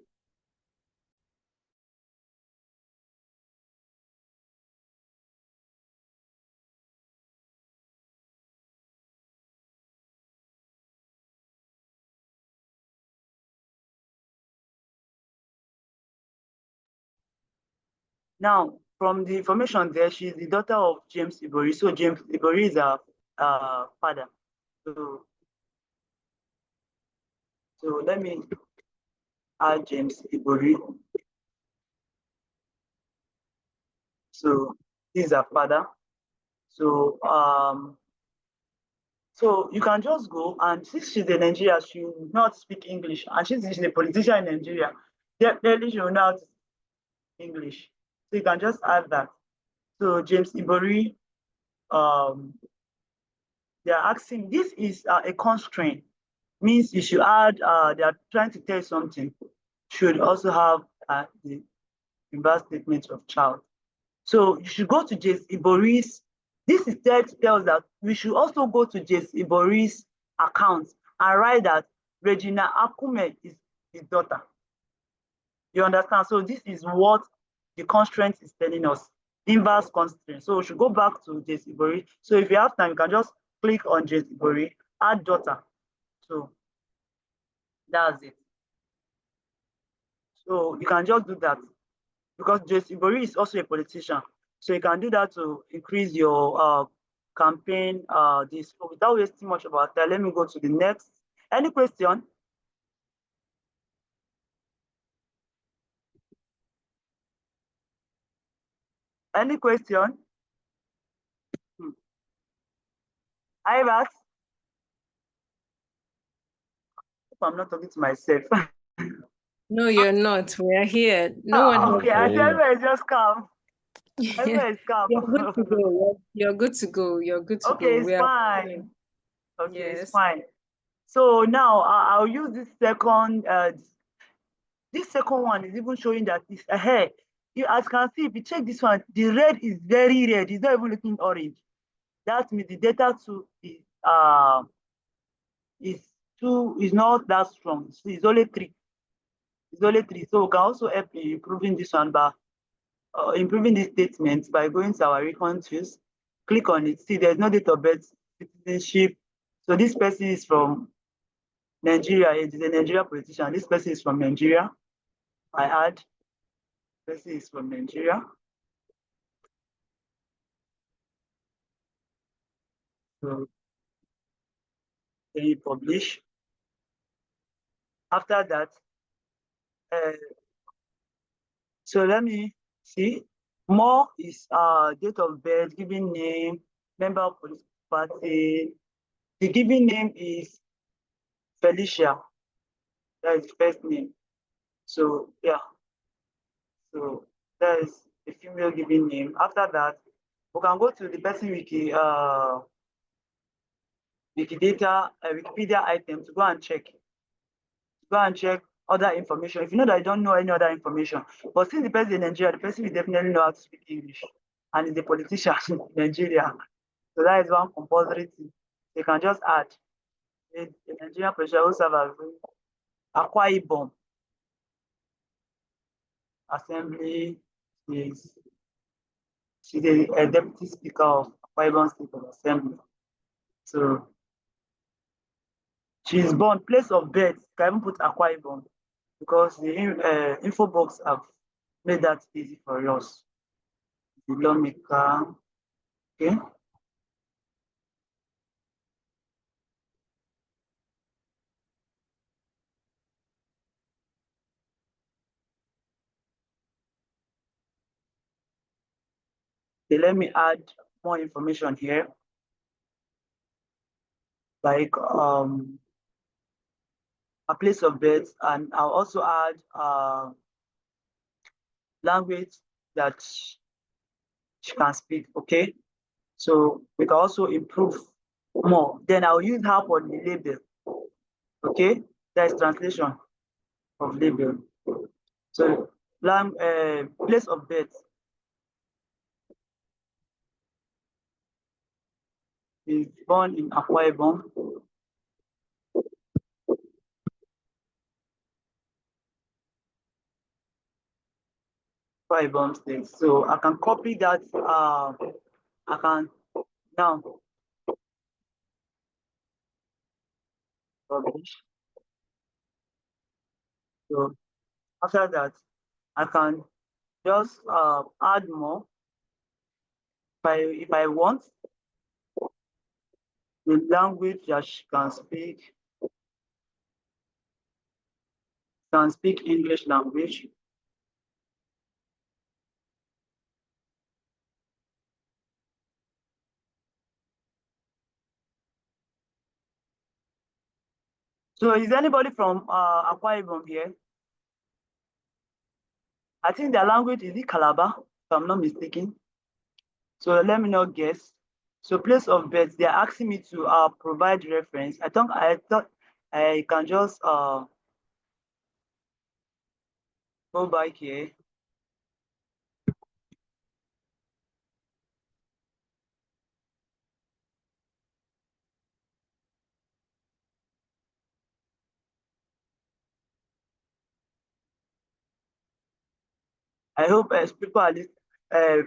Now, from the information there, she's the daughter of James Ibori. So James Ibori is her father. So let me add James Ibori. So this is her father. So so you can just go, and since she's in Nigeria, she will not speak English, and she's a politician in Nigeria. Definitely she will know how to speak English. So you can just add that. So James Ibori, they are asking, this is a constraint, means you should add, they are trying to tell you something, should also have the birth statement of child. So you should go to James Ibori's, this is tells that we should also go to James Ibori's account and write that Regina Akume is his daughter. You understand? So this is what the constraint is telling us, inverse constraint. So we should go back to James Ibori. So if you have time, you can just click on James Ibori, add daughter. So that's it. So you can just do that because James Ibori is also a politician. So you can do that to increase your campaign. This without wasting much of our time. Let me go to the next. Any question? Any question? Iras? I'm not talking to myself. No, you're not. We are here. No one. Okay, I tell you, just come. Everywhere is calm. You're good to go. You're good to go. You're good to Okay, go. it's fine. Okay, Yes. it's fine. So now I'll use this second. This second one is even showing that it's ahead. You, as you can see, if you check this one, the red is very red. It's not even looking orange. That means the data too is not that strong. It's only 3. It's only 3. So we can also help in improving this one by improving this statement by going to our recon tools. Click on it. See, there's no date of birth, citizenship. So this person is from Nigeria. It is a Nigerian politician. This person is from Nigeria. I add. This person is from Nigeria. So then you publish. After that, so let me see. More is date of birth, given name, member of political party. The given name is Felicia. That is the first name. So yeah. So that is a female given name. After that, we can go to the person Wikidata, Wikipedia item to go and check. Go and check other information. If you know that you don't know any other information, but since the person in Nigeria, the person will definitely know how to speak English, and is a politician in Nigeria. So that is one compulsory thing. You can just add the Nigerian president who serve as Akwa Ibom Assembly is she's a deputy speaker of Akwa Ibom State Assembly. So she's born, place of birth, you can even put Akwa Ibom because the info box have made that easy for us. The lawmaker, okay. Okay, let me add more information here. Like a place of birth, and I'll also add language that she can speak, okay? So we can also improve more. Then I'll use her for the label. Okay, that is translation of label. So place of birth is born in Akwa Ibom. Akwa Ibom State. So I can copy that. I can now publish. So after that, I can just add more if I want the language that she can speak English language. So is anybody from Akwa Ibom here? I think their language is Calabar, if I'm not mistaken. So let me not guess. So place of birth, they're asking me to provide reference. I thought I can just go back here. I hope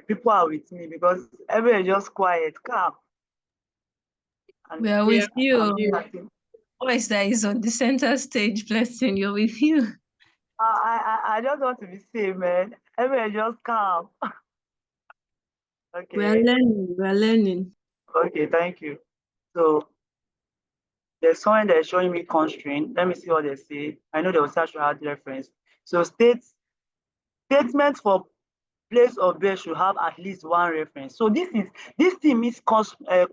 people are with me because everyone is just quiet, calm. And We are with you. Voice that is on the center stage, blessing, you're with you. I just want to be safe, man. Everyone just calm. Okay. We're learning. Okay, thank you. So there's someone that's showing me constraint. Let me see what they say. I know they will start to add reference. So statements for place of birth should have at least one reference. So this thing means constraint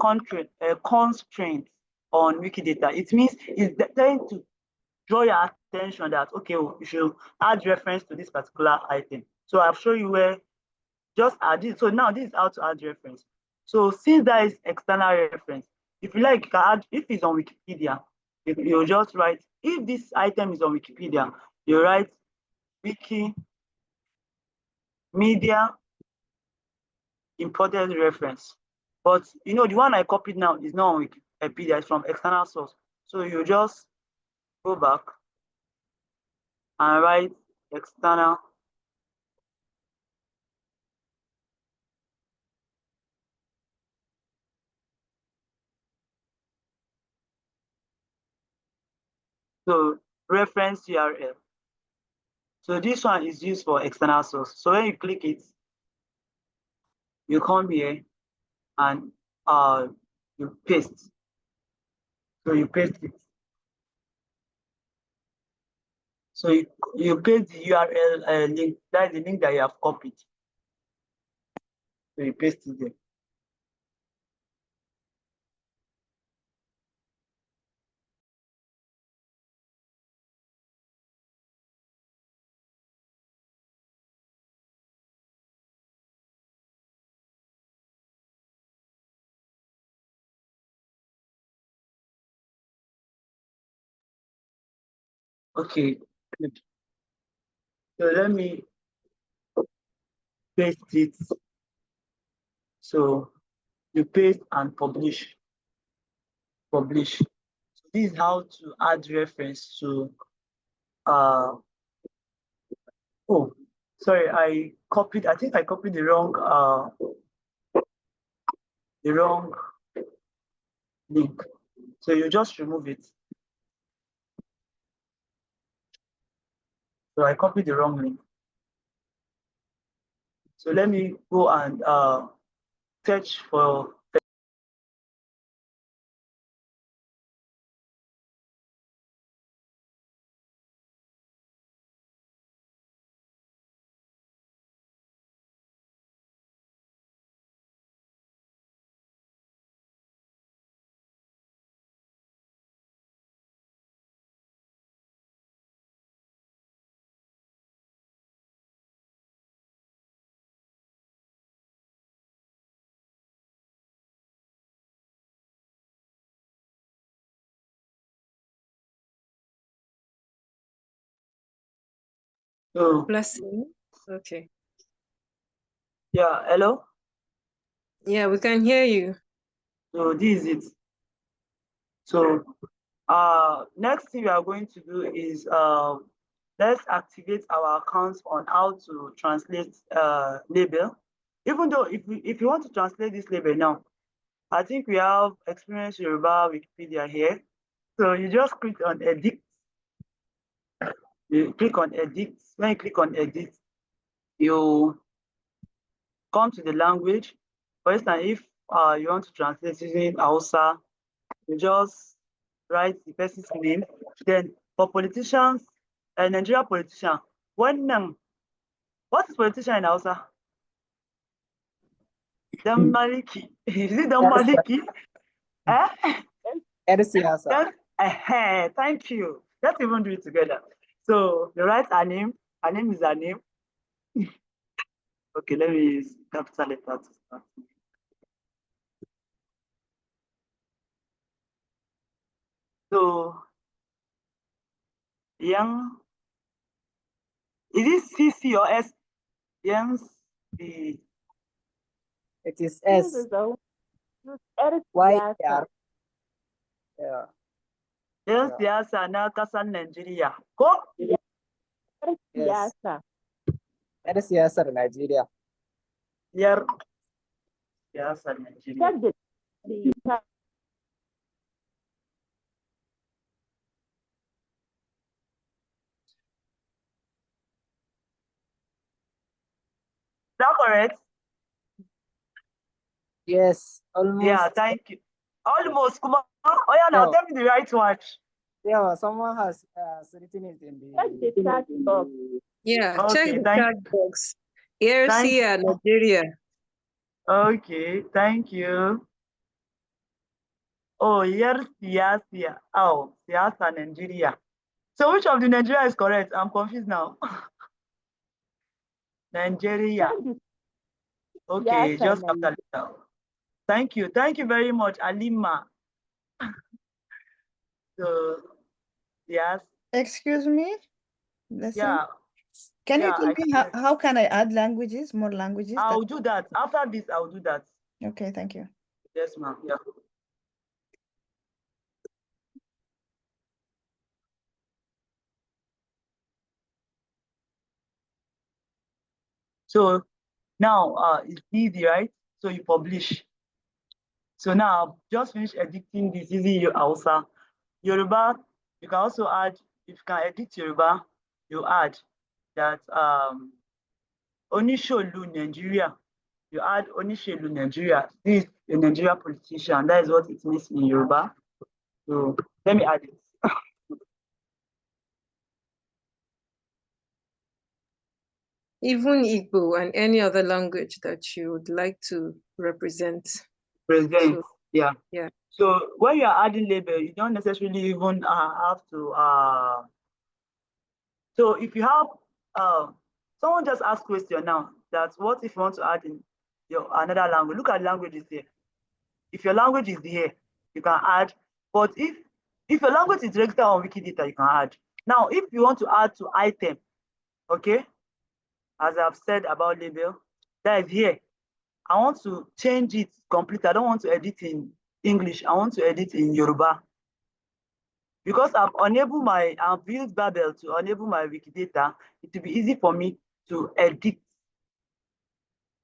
on Wikidata. It means it's trying to draw your attention that okay, you should add reference to this particular item. So I'll show you where just add it. So now this is how to add reference. So since that is external reference, if you like, you can add, if it's on Wikipedia, you just write, if this item is on Wikipedia, you write Wiki media imported reference. But you know, the one I copied now is not on Wikipedia, it's from external source. So you just go back and write external. So reference URL. So this one is used for external source. So when you click it, you come here and you paste. So you paste it. So you paste the URL link. That's the link that you have copied. So you paste it there. Okay, good. So let me paste it. So you paste and publish. Publish. So this is how to add reference to oh, sorry, I think I copied the wrong link. So you just remove it. So I copied the wrong link. So let me go and search for So, Blessing. Okay. yeah, hello. Yeah, we can hear you. So this is it. So, next thing we are going to do is let's activate our accounts on how to translate label. Even though if you want to translate this label now, I think we have experience Yoruba Wikipedia here. So you just click on edit. You click on edit. When you click on edit, you come to the language. For instance, if you want to translate using Hausa, you just write the person's name. Then for politicians, a Nigerian politician, what is politician in Hausa? Maliki. Is it Maliki? Thank you. Let's even do it together. So you write her name. Her name is her name. Okay, let me use capital letter to start. So young, is it CC or S? Young C. It is S. Y R. Yeah. Yan siyasa na kasan Nigeria. Ko? Yes. Yar siyasar Najeriya. Yar siyasar Nigeria. Is that correct? Yes, almost. Yeah, thank you. Almost. Come on. Oh yeah, now No. tell me the right one. Yeah, someone has written it in the chat box. Yeah, Okay, check the thank chat box. ARC Nigeria. Okay, thank you. Oh, yar siyasa. Oh, siyasa Nigeria. So which of the Nigeria is correct? I'm confused now. Nigeria. Okay, just capital letter. Thank you. Thank you very much, Alima. So, yes. Excuse me? Blessing? Yeah. Can you Yeah, tell me how can I add languages, more languages? I'll do that. After this, I'll do that. Okay, thank you. Yes, ma'am. Yeah. So now it's easy, right? So you publish. So now I've just finished editing this using your Hausa. Yoruba, you can also add, if you can edit Yoruba, you add that Onisholu Nigeria. You add Onisholu Nigeria. This is a Nigeria politician. That is what it means in Yoruba. So let me add it. Even Igbo and any other language that you would like to represent. Present. So, yeah. Yeah. So when you are adding label, you don't necessarily even have to. So if you have someone just asked question now that what if you want to add in your another language? Look at languages here. If your language is here, you can add. But if your language is registered on Wikidata, you can add. Now, if you want to add to item, okay, as I've said about label, that is here. I want to change it completely. I don't want to edit in English. I want to edit in Yoruba. Because I've used Babel to enable my Wikidata, it will be easy for me to edit.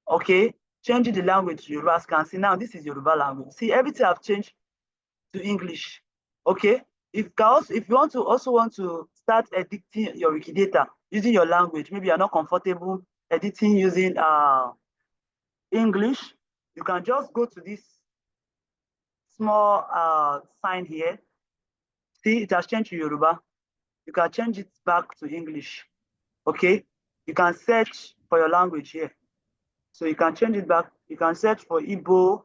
Okay, changing the language to Yoruba. Can see now this is Yoruba language. See, everything I've changed to English. Okay, if you want to start editing your Wikidata using your language, maybe you're not comfortable editing using English, you can just go to this small sign here. See, it has changed to Yoruba. You can change it back to English. Okay, you can search for your language here. So you can change it back. You can search for Igbo.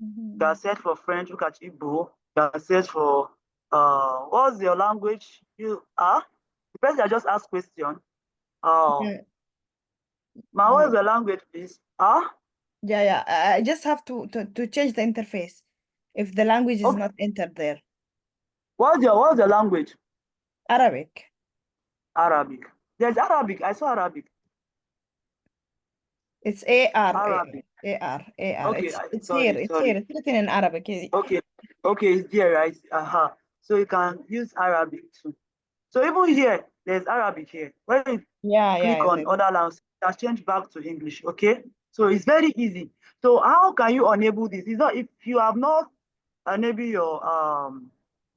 You can search for French. Look at Igbo. You can search for what's your language you are. The person that just asked question. What's your language, please? Yeah. I just have to change the interface if the language is not entered there. What's your language? Arabic. Arabic. There's Arabic. I saw Arabic. It's AR. Arabic. AR. Okay, It's sorry, here. It's sorry. here. It's written in Arabic. Okay, okay, it's there, right? So you can use Arabic too. So even here, there's Arabic here. When you click on other language, it has changed back to English. Okay, so it's very easy. So how can you enable this? It's not if you have not enabled your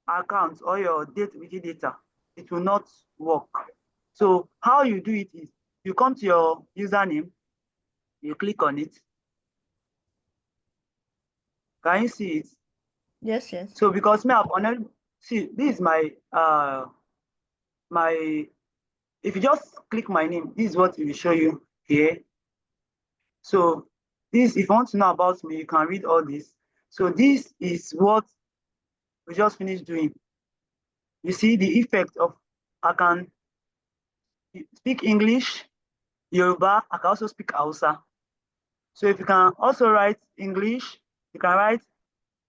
account or your Wikidata, it will not work. So how you do it is you come to your username, you click on it. Can you see it? Yes, yes. So because me, I've see, this is my if you just click my name, this is what it will show you here. So this, if you want to know about me, you can read all this. So this is what we just finished doing. You see the effect of, I can speak English, Yoruba, I can also speak Hausa. So if you can also write English, you can write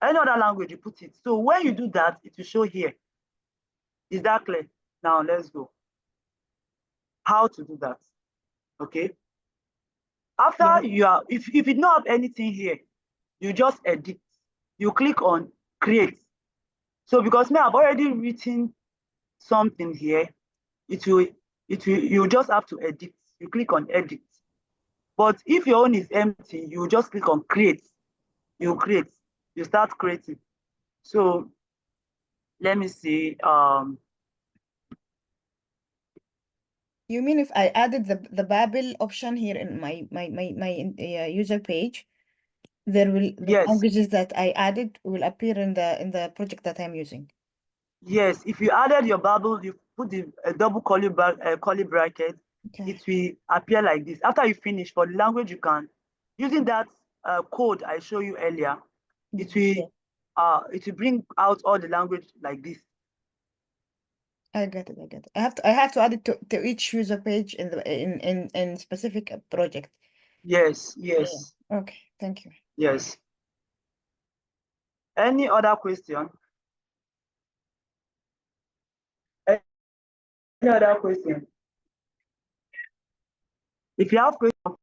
any other language, you put it. So when you do that, it will show here. Is that clear? Now let's go. How to do that? Okay. After you are, if you don't have anything here, you just edit. You click on create. So because me, I've already written something here, you just have to edit. You click on edit. But if your own is empty, you just click on create. You create. You start creating. So let me see. You mean if I added the Babel option here in my user page, there will the languages that I added will appear in the project that I'm using. Yes, if you added your Babel, you put the double curly bracket, it will appear like this. After you finish, for the language, you can, using that code I showed you earlier, it will bring out all the language like this. I get it. I have to add it to each user page in the in specific project. Yes. Yeah. Okay, thank you. Yes. Any other question? Any other question? If you have questions,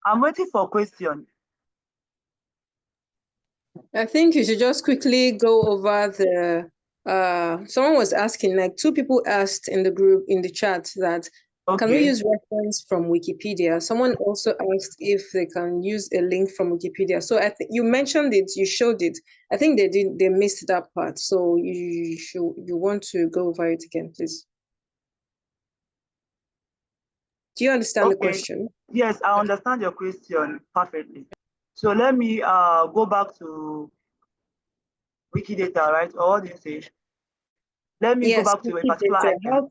I'm waiting for question. I think you should just quickly go over the someone was asking, like two people asked in the group, in the chat, that can we use reference from Wikipedia? Someone also asked if they can use a link from Wikipedia. So I think you mentioned it, you showed it. I think they missed that part. So you want to go over it again, please. Do you understand the question? Yes, I understand your question perfectly. So let me go back to Wikidata, right? Or what do you say? Let me go back to a particular item.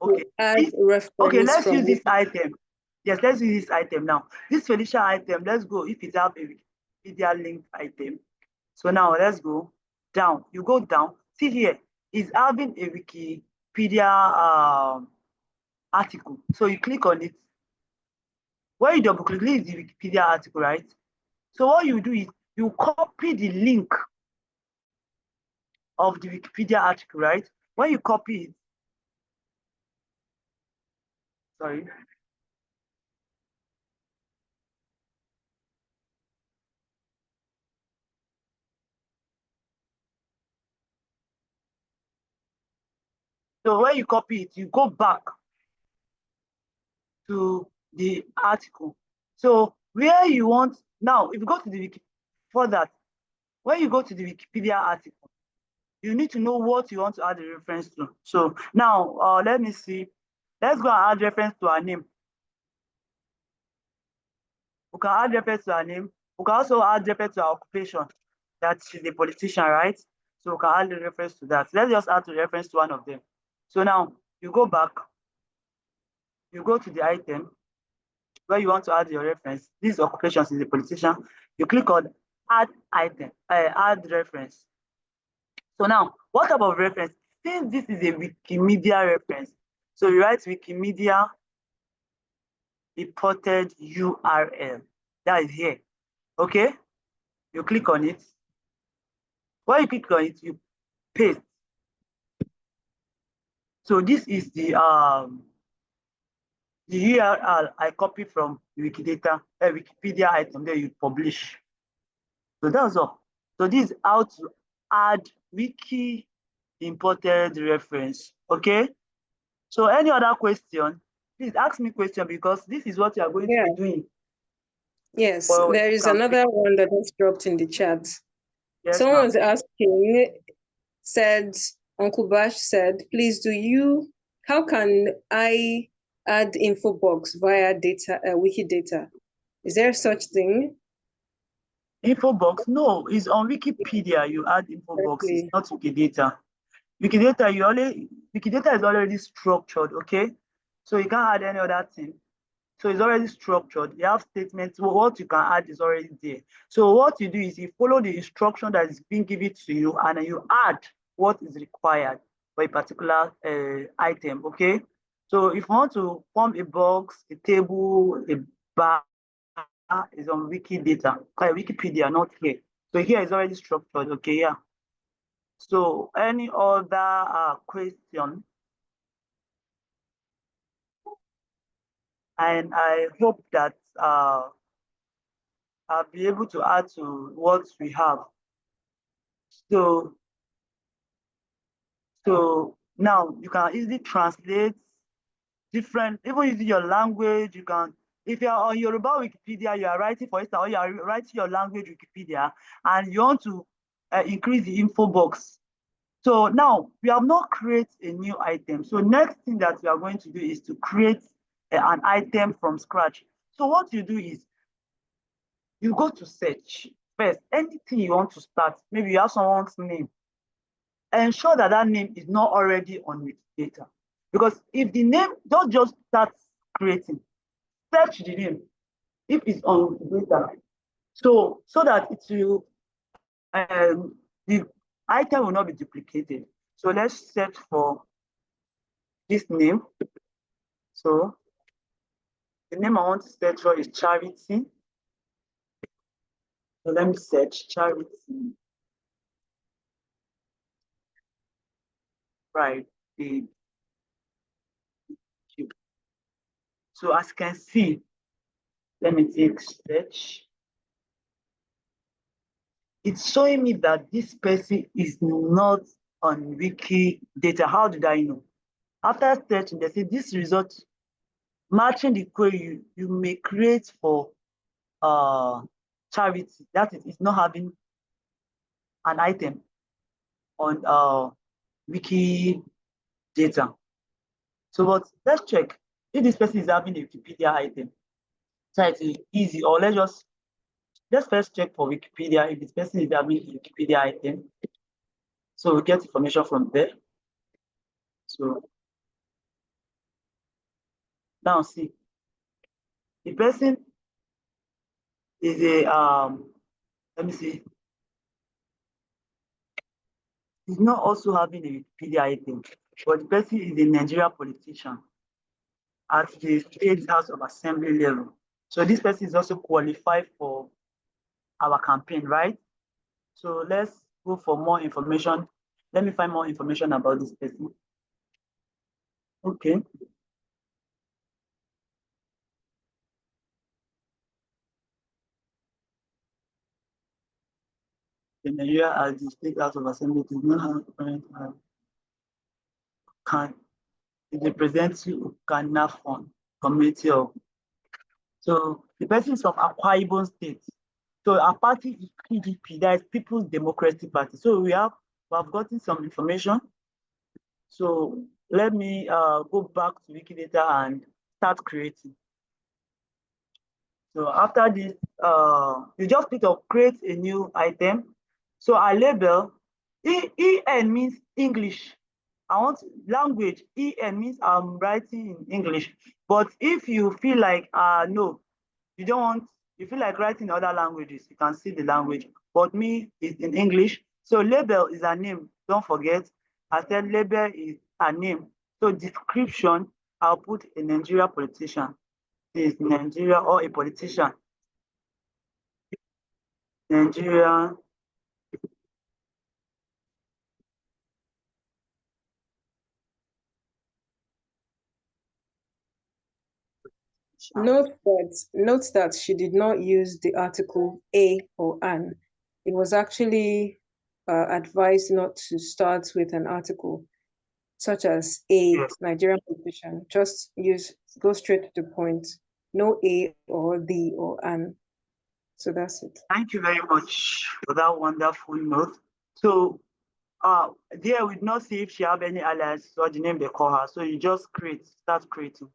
Okay, let's use this item. Yes, let's use this item now. This Felicia item, let's go if it have a Wikipedia linked item. So now let's go down. You go down. See here, it's having a Wikipedia article. So you click on it. When you double click, this is the Wikipedia article, right? So what you do is you copy the link of the Wikipedia article, right? When you copy it, sorry. So when you copy it, you go back to the article. So where you want, now, if you go to the Wiki, for that, when you go to the Wikipedia article, you need to know what you want to add a reference to. So now, let me see. Let's go and add reference to our name. We can add reference to our name. We can also add reference to our occupation. That she's a politician, right? So we can add the reference to that. Let's just add the reference to one of them. So now you go back, you go to the item where you want to add your reference. This occupation is a politician. You click on add item, add reference. So now, what type of reference? Since this is a Wikimedia reference, so you write Wikimedia imported URL. That is here. Okay? You click on it. When you click on it, you paste. So this is the URL I copy from Wikidata, Wikipedia item that you publish. So that's all. So this is how to add wiki imported reference. Okay. So any other question? Please ask me question because this is what you are going to be doing. Yes, there is another one that was dropped in the chat. Yes, someone was asking, Uncle Bash said, please how can I add info box via Wikidata? Is there such thing? Info box? No, it's on Wikipedia. You add info boxes, not Wikidata. Wikidata is already structured, okay? So you can't add any other thing. So it's already structured. You have statements. What you can add is already there. So what you do is you follow the instruction that is being given to you, and then you add what is required for a particular item. Okay. So if you want to form a box, a table, a bar, is on Wikidata, Wikipedia, not here. So here is already structured. Okay. Yeah. So any other question? And I hope that I'll be able to add to what we have. So now you can easily translate different, even using your language. You can, if you are on Yoruba Wikipedia, you are writing, for instance, or you are writing your language Wikipedia, and you want to increase the info box. So now we have not created a new item. So next thing that we are going to do is to create an item from scratch. So what you do is you go to search first, anything you want to start. Maybe you have someone's name. Ensure that that name is not already on Wikidata. Because if the name, don't just start creating, search the name if it's on Wikidata. So that it will, the item will not be duplicated. So let's search for this name. So the name I want to search for is Charity. So let me search Charity. Right. So as you can see, let me take search. It's showing me that this person is not on Wikidata. How did I know? After searching, they say this result matching the query you may create for charity. That is, it's not having an item on Wikidata. So, but let's check if this person is having a Wikipedia item. So it's easy, or let's first check for Wikipedia if this person is having a Wikipedia item. So we get information from there. So now see, the person is a let me see, he's not also having a Wikipedia item, but the person is a Nigerian politician at the State House of Assembly level. So this person is also qualified for our campaign, right? So let's go for more information. Let me find more information about this person. Okay. The Nigeria as the State House of Assembly does not have current can it represents Ukanafon community of. So the person is from Akwa Ibom State. So our party is PDP, that is People's Democratic Party. So we have gotten some information. So let me go back to Wikidata and start creating. So after this, you just click on create a new item. So I label, EN means English. I want language, EN means I'm writing in English. But if you feel like, no, you don't want, you feel like writing other languages, you can see the language. But me, it's in English. So label is a name, don't forget. I said label is a name. So description, I'll put a Nigerian politician. Is Nigeria or a politician. Nigeria Note that she did not use the article a or an. It was actually advised not to start with an article such as a Nigerian politician. Just go straight to the point. No a or the or an. So that's it. Thank you very much for that wonderful note. So there we did not see if she have any allies or the name they call her. So you just start creating.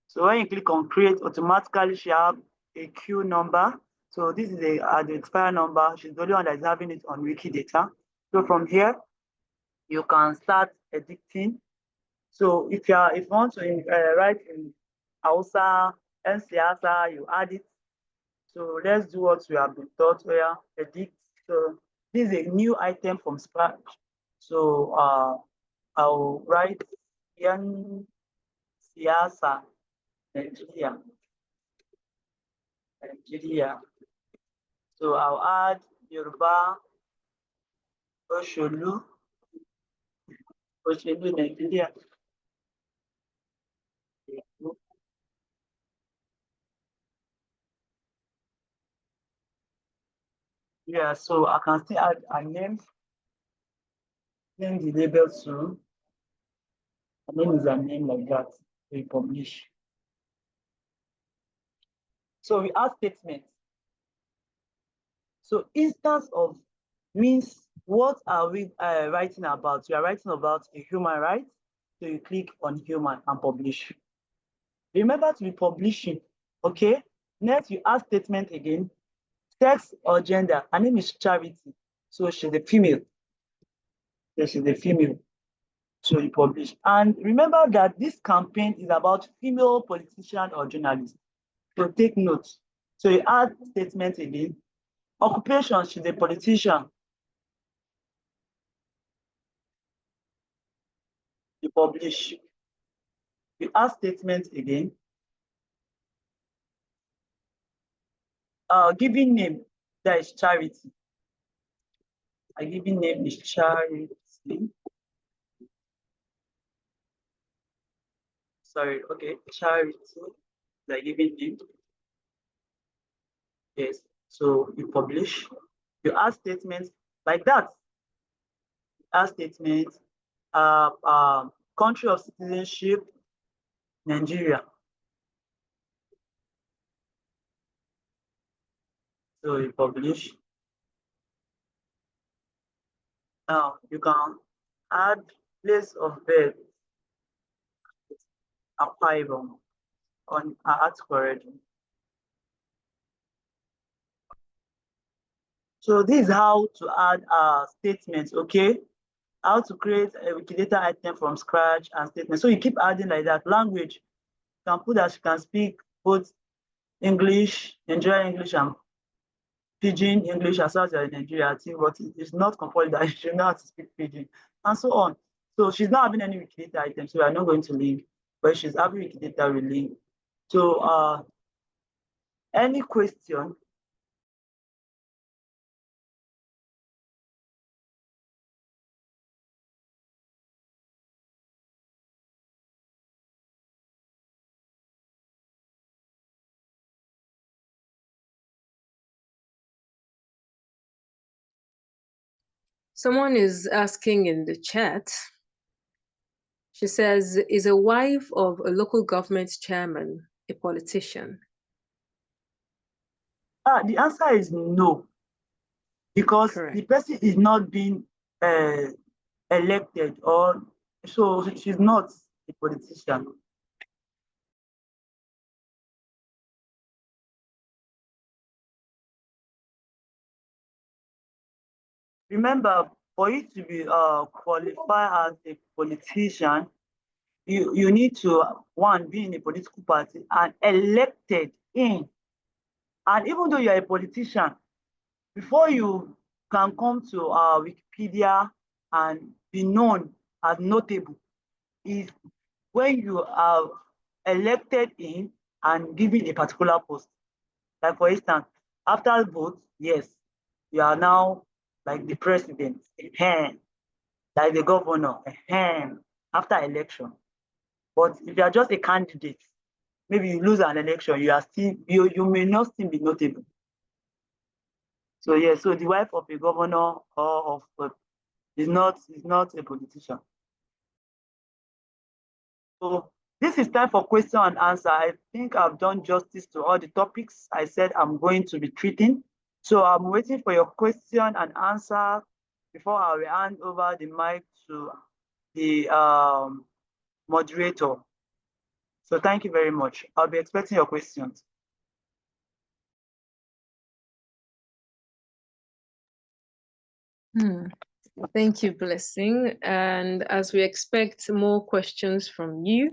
So when you click on create, automatically she have a queue number. So this is the identifier number. She's the only one that is having it on Wikidata. So from here, you can start editing. So if you want to write in Hausa and Siasa, you add it. So let's do what we have been taught here, edit. So this is a new item from scratch. So I'll write Yan Siasa, Nigeria. So I'll add Yoruba, Osholu, Nigeria. Yeah, so I can still add a name the label to. A name is a name like that. We publish. So we add statements. So instance of means what are we writing about? We are writing about a human right. So you click on human and publish. Remember to be publishing. Okay. Next, you add statement again. Sex or gender. Her name is Charity. So she's a female. Yes, she's a female. So you publish. And remember that this campaign is about female politician or journalist. So take notes. So you add statement again. Occupation, she's a politician. You publish. You add statement again. Giving name, that is Charity. A giving name is Charity. Sorry, okay, Charity, the giving name. Yes, so you publish, you add statements like that. Add statements, country of citizenship, Nigeria. So you publish. Now you can add place of birth, Akwa Ibom, on our article already. So this is how to add statements, okay? How to create a Wikidata item from scratch and statements. So you keep adding like that. Language, you can put that she can speak both English, Nigerian English, and Pidgin English as well as in Nigeria, but it's not compulsory that she know how to speak Pidgin, and so on. So she's not having any Wikidata items, so we are not going to link, but she's having Wikidata with link. So any question? Someone is asking in the chat. She says, is a wife of a local government chairman a politician? The answer is no, because the person is not being elected, or so she's not a politician. Remember, for you to be qualified as a politician, you need to, one, be in a political party and elected in. And even though you're a politician, before you can come to Wikipedia and be known as notable, is when you are elected in and given a particular post. Like for instance, after vote, yes, you are now like the president, like the governor, after election. But if you are just a candidate, maybe you lose an election, you may not still be notable. So yeah, so the wife of a governor or of is not a politician. So this is time for question and answer. I think I've done justice to all the topics I said I'm going to be treating. So I'm waiting for your question and answer before I will hand over the mic to the moderator. So thank you very much. I'll be expecting your questions. Thank you, Blessing. And as we expect more questions from you,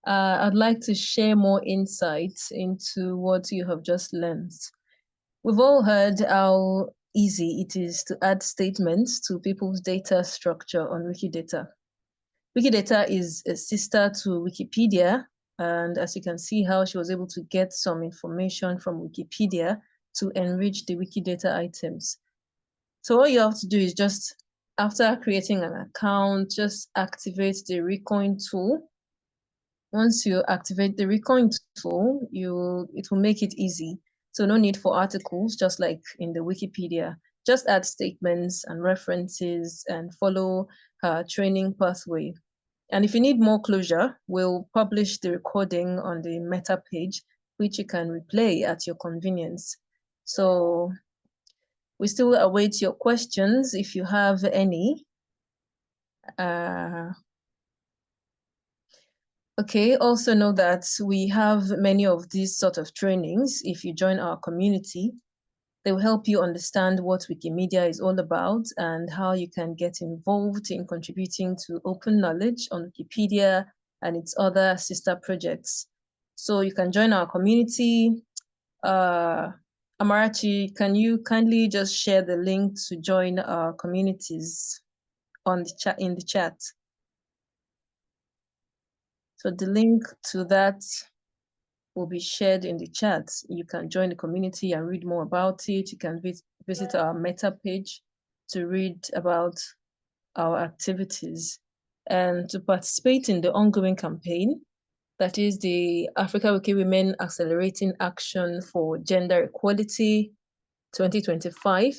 I'd like to share more insights into what you have just learned. We've all heard how easy it is to add statements to people's data structure on Wikidata. Wikidata is a sister to Wikipedia, and as you can see how she was able to get some information from Wikipedia to enrich the Wikidata items. So all you have to do is just, after creating an account, just activate the Recoin tool. Once you activate the Recoin tool, it will make it easy. So no need for articles, just like in the Wikipedia. Just add statements and references and follow her training pathway. And if you need more closure, we'll publish the recording on the meta page, which you can replay at your convenience. So we still await your questions if you have any. Okay, also know that we have many of these sort of trainings. If you join our community, they will help you understand what Wikimedia is all about and how you can get involved in contributing to open knowledge on Wikipedia and its other sister projects. So you can join our community. Amarachi, can you kindly just share the link to join our communities on the chat, in the chat? So the link to that will be shared in the chat. You can join the community and read more about it. You can visit our meta page to read about our activities. And to participate in the ongoing campaign, that is the Africa Wiki Women Accelerating Action for Gender Equality 2025.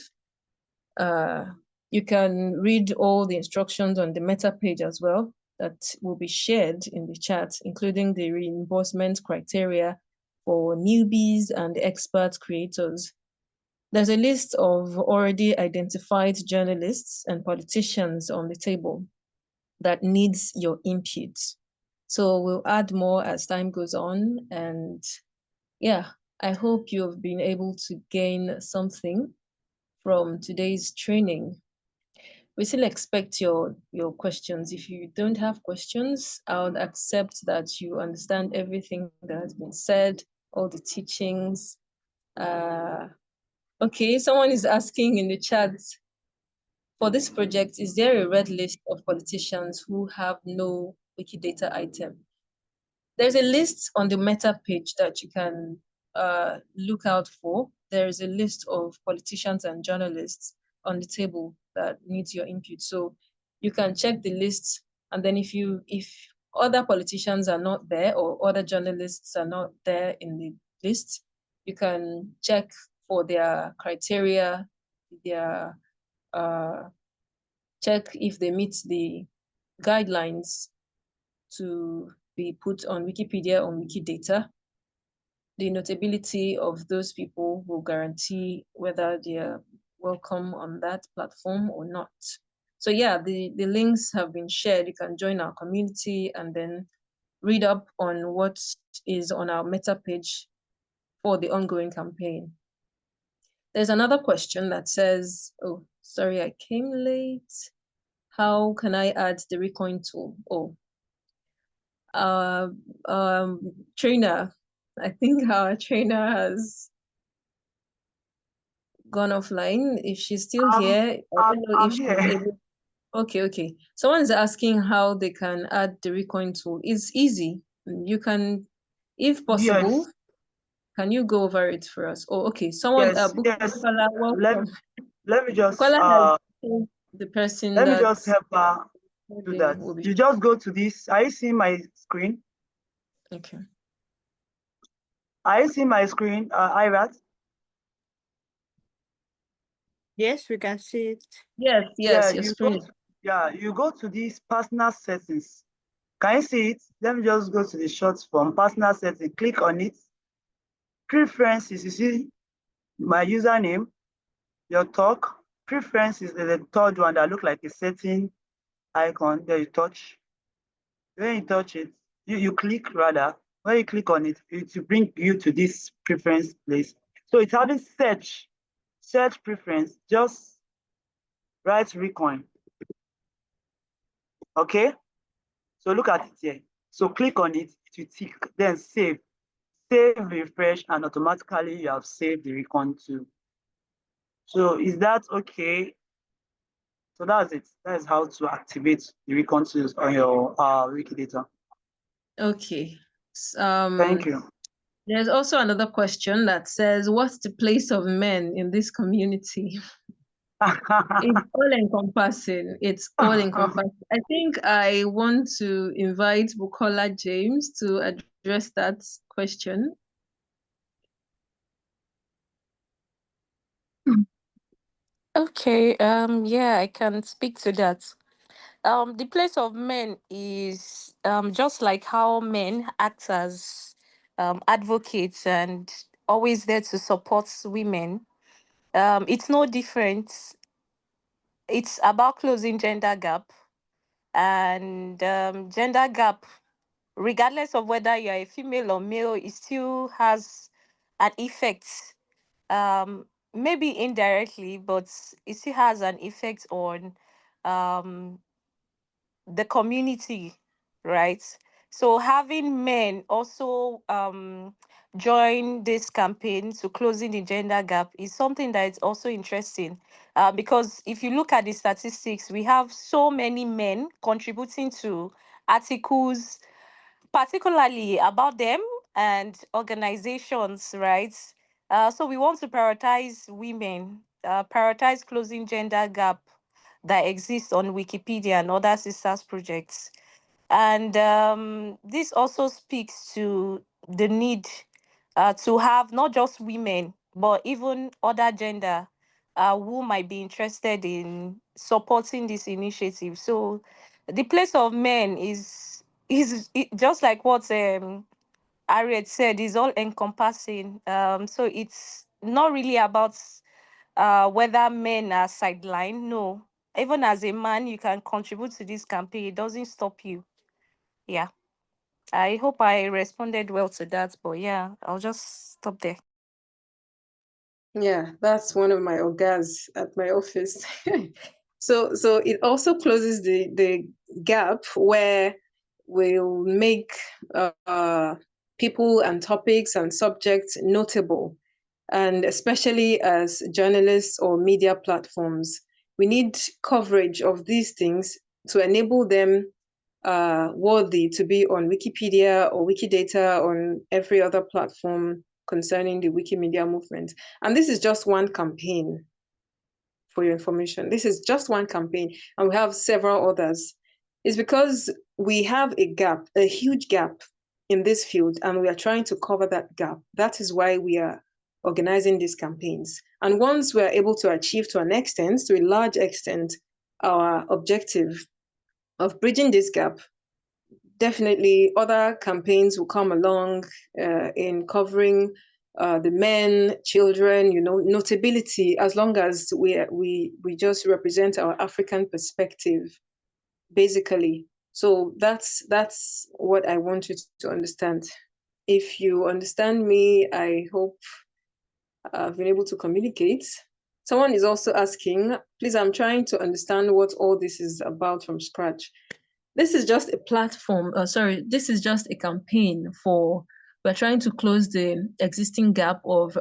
You can read all the instructions on the meta page as well that will be shared in the chat, including the reimbursement criteria for newbies and expert creators. There's a list of already identified journalists and politicians on the table that needs your input. So we'll add more as time goes on. And yeah, I hope you've been able to gain something from today's training. We still expect your questions. If you don't have questions, I would accept that you understand everything that has been said, all the teachings. Okay, someone is asking in the chat, for this project, is there a red list of politicians who have no Wikidata item? There's a list on the meta page that you can look out for. There is a list of politicians and journalists on the table that needs your input. So you can check the list, and then if other politicians are not there or other journalists are not there in the list, you can check for their criteria, their check if they meet the guidelines to be put on Wikipedia or Wikidata. The notability of those people will guarantee whether they are welcome on that platform or not. So yeah, the links have been shared. You can join our community and then read up on what is on our meta page for the ongoing campaign. There's another question that says, oh, sorry, I came late. How can I add the Recoin tool? Oh, trainer. I think our trainer has gone offline. If she's still here, I don't know if she's able. Okay. Someone's asking how they can add the Recoin tool. It's easy. You can, if possible, yes. Can you go over it for us? Oh, okay. Someone, yes. Bukola, welcome. Let me just the person. Let me just help her do that. You just go to this. Are you seeing my screen? Okay. I see my screen, Irat? Yes, we can see it. Yes, Yeah, your screen. you go to these personal settings. Can you see it? Let me just go to the short form, personal settings, click on it. Preferences, you see my username, your talk. Preferences is the third one that look like a setting icon. There you touch. When you touch it, you click rather. When you click on it, it will bring you to this preference place. So it's having search preference, just write Recoin. Okay? So look at it here. So click on it, it will tick, then save. Save, refresh, and automatically you have saved the Recon too. So is that okay? So that's it. That is how to activate the Recon tools on your Wikidata. Okay. Thank you. There's also another question that says, what's the place of men in this community? It's all encompassing. It's all encompassing. I think I want to invite Bukola James to address that question. Okay, yeah, I can speak to that. The place of men is just like how men act as advocates and always there to support women. It's no different. It's about closing gender gap, and gender gap, regardless of whether you're a female or male, it still has an effect. Maybe indirectly, but it still has an effect on um the community, right? So having men also join this campaign to closing the gender gap is something that is also interesting, because if you look at the statistics, we have so many men contributing to articles, particularly about them and organizations, right? So we want to prioritize women, prioritize closing gender gap that exists on Wikipedia and other sisters projects. And this also speaks to the need to have not just women, but even other gender who might be interested in supporting this initiative. So the place of men just like what Harriet said, is all encompassing. So it's not really about whether men are sidelined. No, even as a man, you can contribute to this campaign. It doesn't stop you. Yeah. I hope I responded well to that, but yeah, I'll just stop there. Yeah, that's one of my ogas at my office. So it also closes the gap where we'll make people and topics and subjects notable, and especially as journalists or media platforms, we need coverage of these things to enable them worthy to be on Wikipedia or Wikidata, on every other platform concerning the Wikimedia movement. And this is just one campaign, for your information. This is just one campaign, and we have several others. It's because we have a gap, a huge gap in this field, and we are trying to cover that gap. That is why we are organizing these campaigns. And once we are able to achieve to an extent, to a large extent, our objective of bridging this gap, definitely other campaigns will come along in covering the men, children, notability, as long as we just represent our African perspective, basically. So that's what I want you to understand. If you understand me, I hope I've been able to communicate. Someone is also asking, please, I'm trying to understand what all this is about from scratch. This is just a platform. This is just a campaign we're trying to close the existing gap of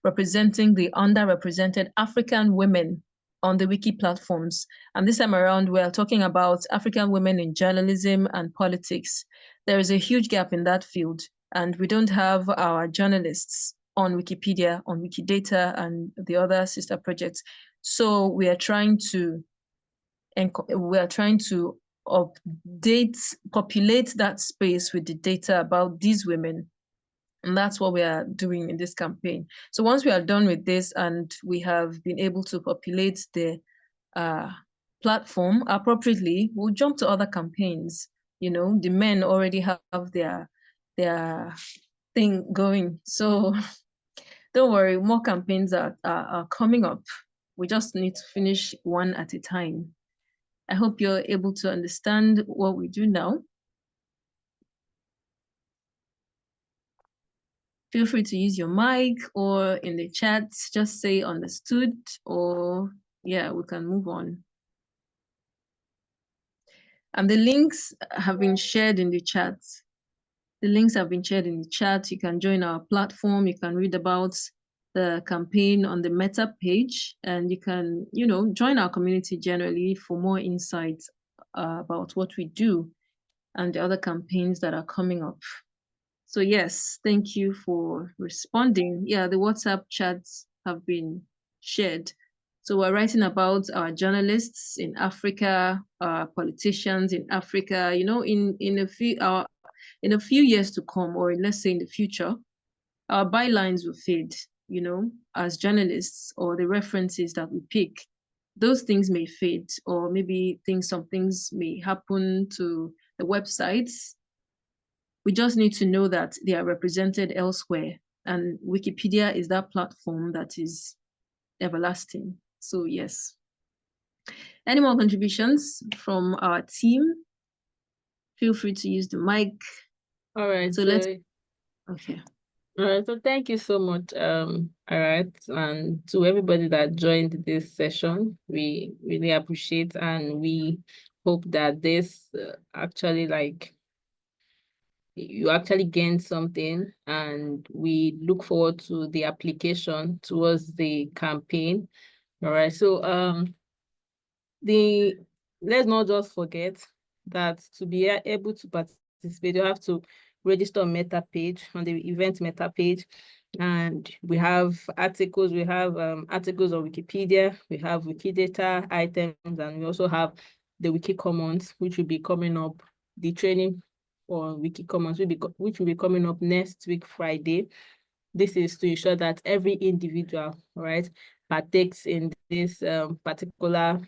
representing the underrepresented African women on the wiki platforms. And this time around, we're talking about African women in journalism and politics. There is a huge gap in that field, and we don't have our journalists on Wikipedia, on Wikidata, and the other sister projects. So we are trying to populate that space with the data about these women. And that's what we are doing in this campaign. So once we are done with this and we have been able to populate the platform appropriately, we'll jump to other campaigns. You know, the men already have their thing going. So don't worry, more campaigns are coming up. We just need to finish one at a time. I hope you're able to understand what we do now. Feel free to use your mic, or in the chat, just say understood, or yeah, we can move on. And the links have been shared in the chat. The links have been shared in the chat. You can join our platform. You can read about the campaign on the Meta page, and you can, you know, join our community generally for more insights about what we do and the other campaigns that are coming up. So yes, thank you for responding. Yeah, the WhatsApp chats have been shared. So we're writing about our journalists in Africa, our politicians in Africa. You know, in a few years to come, or let's say in the future, our bylines will fade. You know, as journalists, or the references that we pick, those things may fade, or maybe some things may happen to the websites. We just need to know that they are represented elsewhere, and Wikipedia is that platform that is everlasting. So yes. Any more contributions from our team? Feel free to use the mic. All right. So let's. Okay. All right. So thank you so much. All right, and to everybody that joined this session, we really appreciate, and we hope that this actually you actually gain something, and we look forward to the application towards the campaign. All right. So let's not just forget that to be able to participate, you have to register on Meta page, on the event Meta page. And we have articles, articles on Wikipedia, we have Wikidata items, and we also have the Wiki Commons, which will be coming up, the training for Wiki Commons, which will be coming up next week, Friday. This is to ensure that every individual, right, partakes in this particular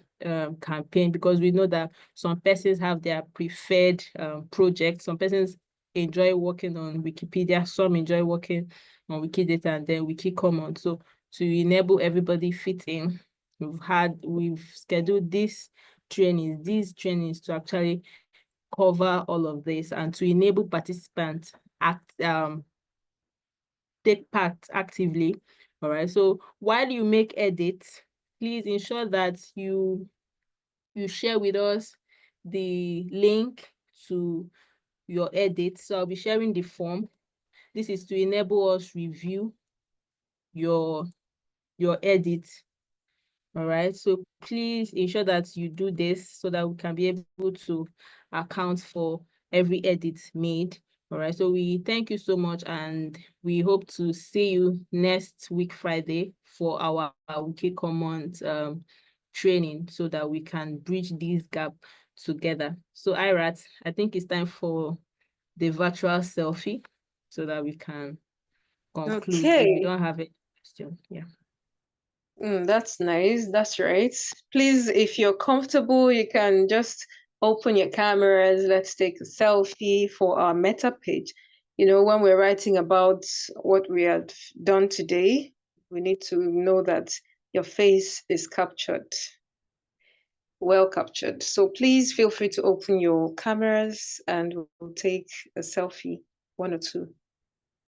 campaign, because we know that some persons have their preferred projects. Some persons enjoy working on Wikipedia, some enjoy working on Wikidata, and then Wiki Commons. So to enable everybody fit in, we've scheduled these trainings to actually cover all of this, and to enable participants take part actively. All right. So while you make edits, please ensure that you share with us the link to your edits. So I'll be sharing the form. This is to enable us review your edits. All right. So please ensure that you do this so that we can be able to account for every edit made. All right. So we thank you so much, and we hope to see you next week, Friday, for our Wiki Commons training, so that we can bridge this gap together. So Irat, I think it's time for the virtual selfie so that we can conclude. Okay. If you don't have a question, yeah. That's nice. That's right. Please, if you're comfortable, you can just open your cameras. Let's take a selfie for our Meta page. You know, when we're writing about what we have done today, we need to know that your face is captured, well captured. So please feel free to open your cameras, and we'll take a selfie, one or two.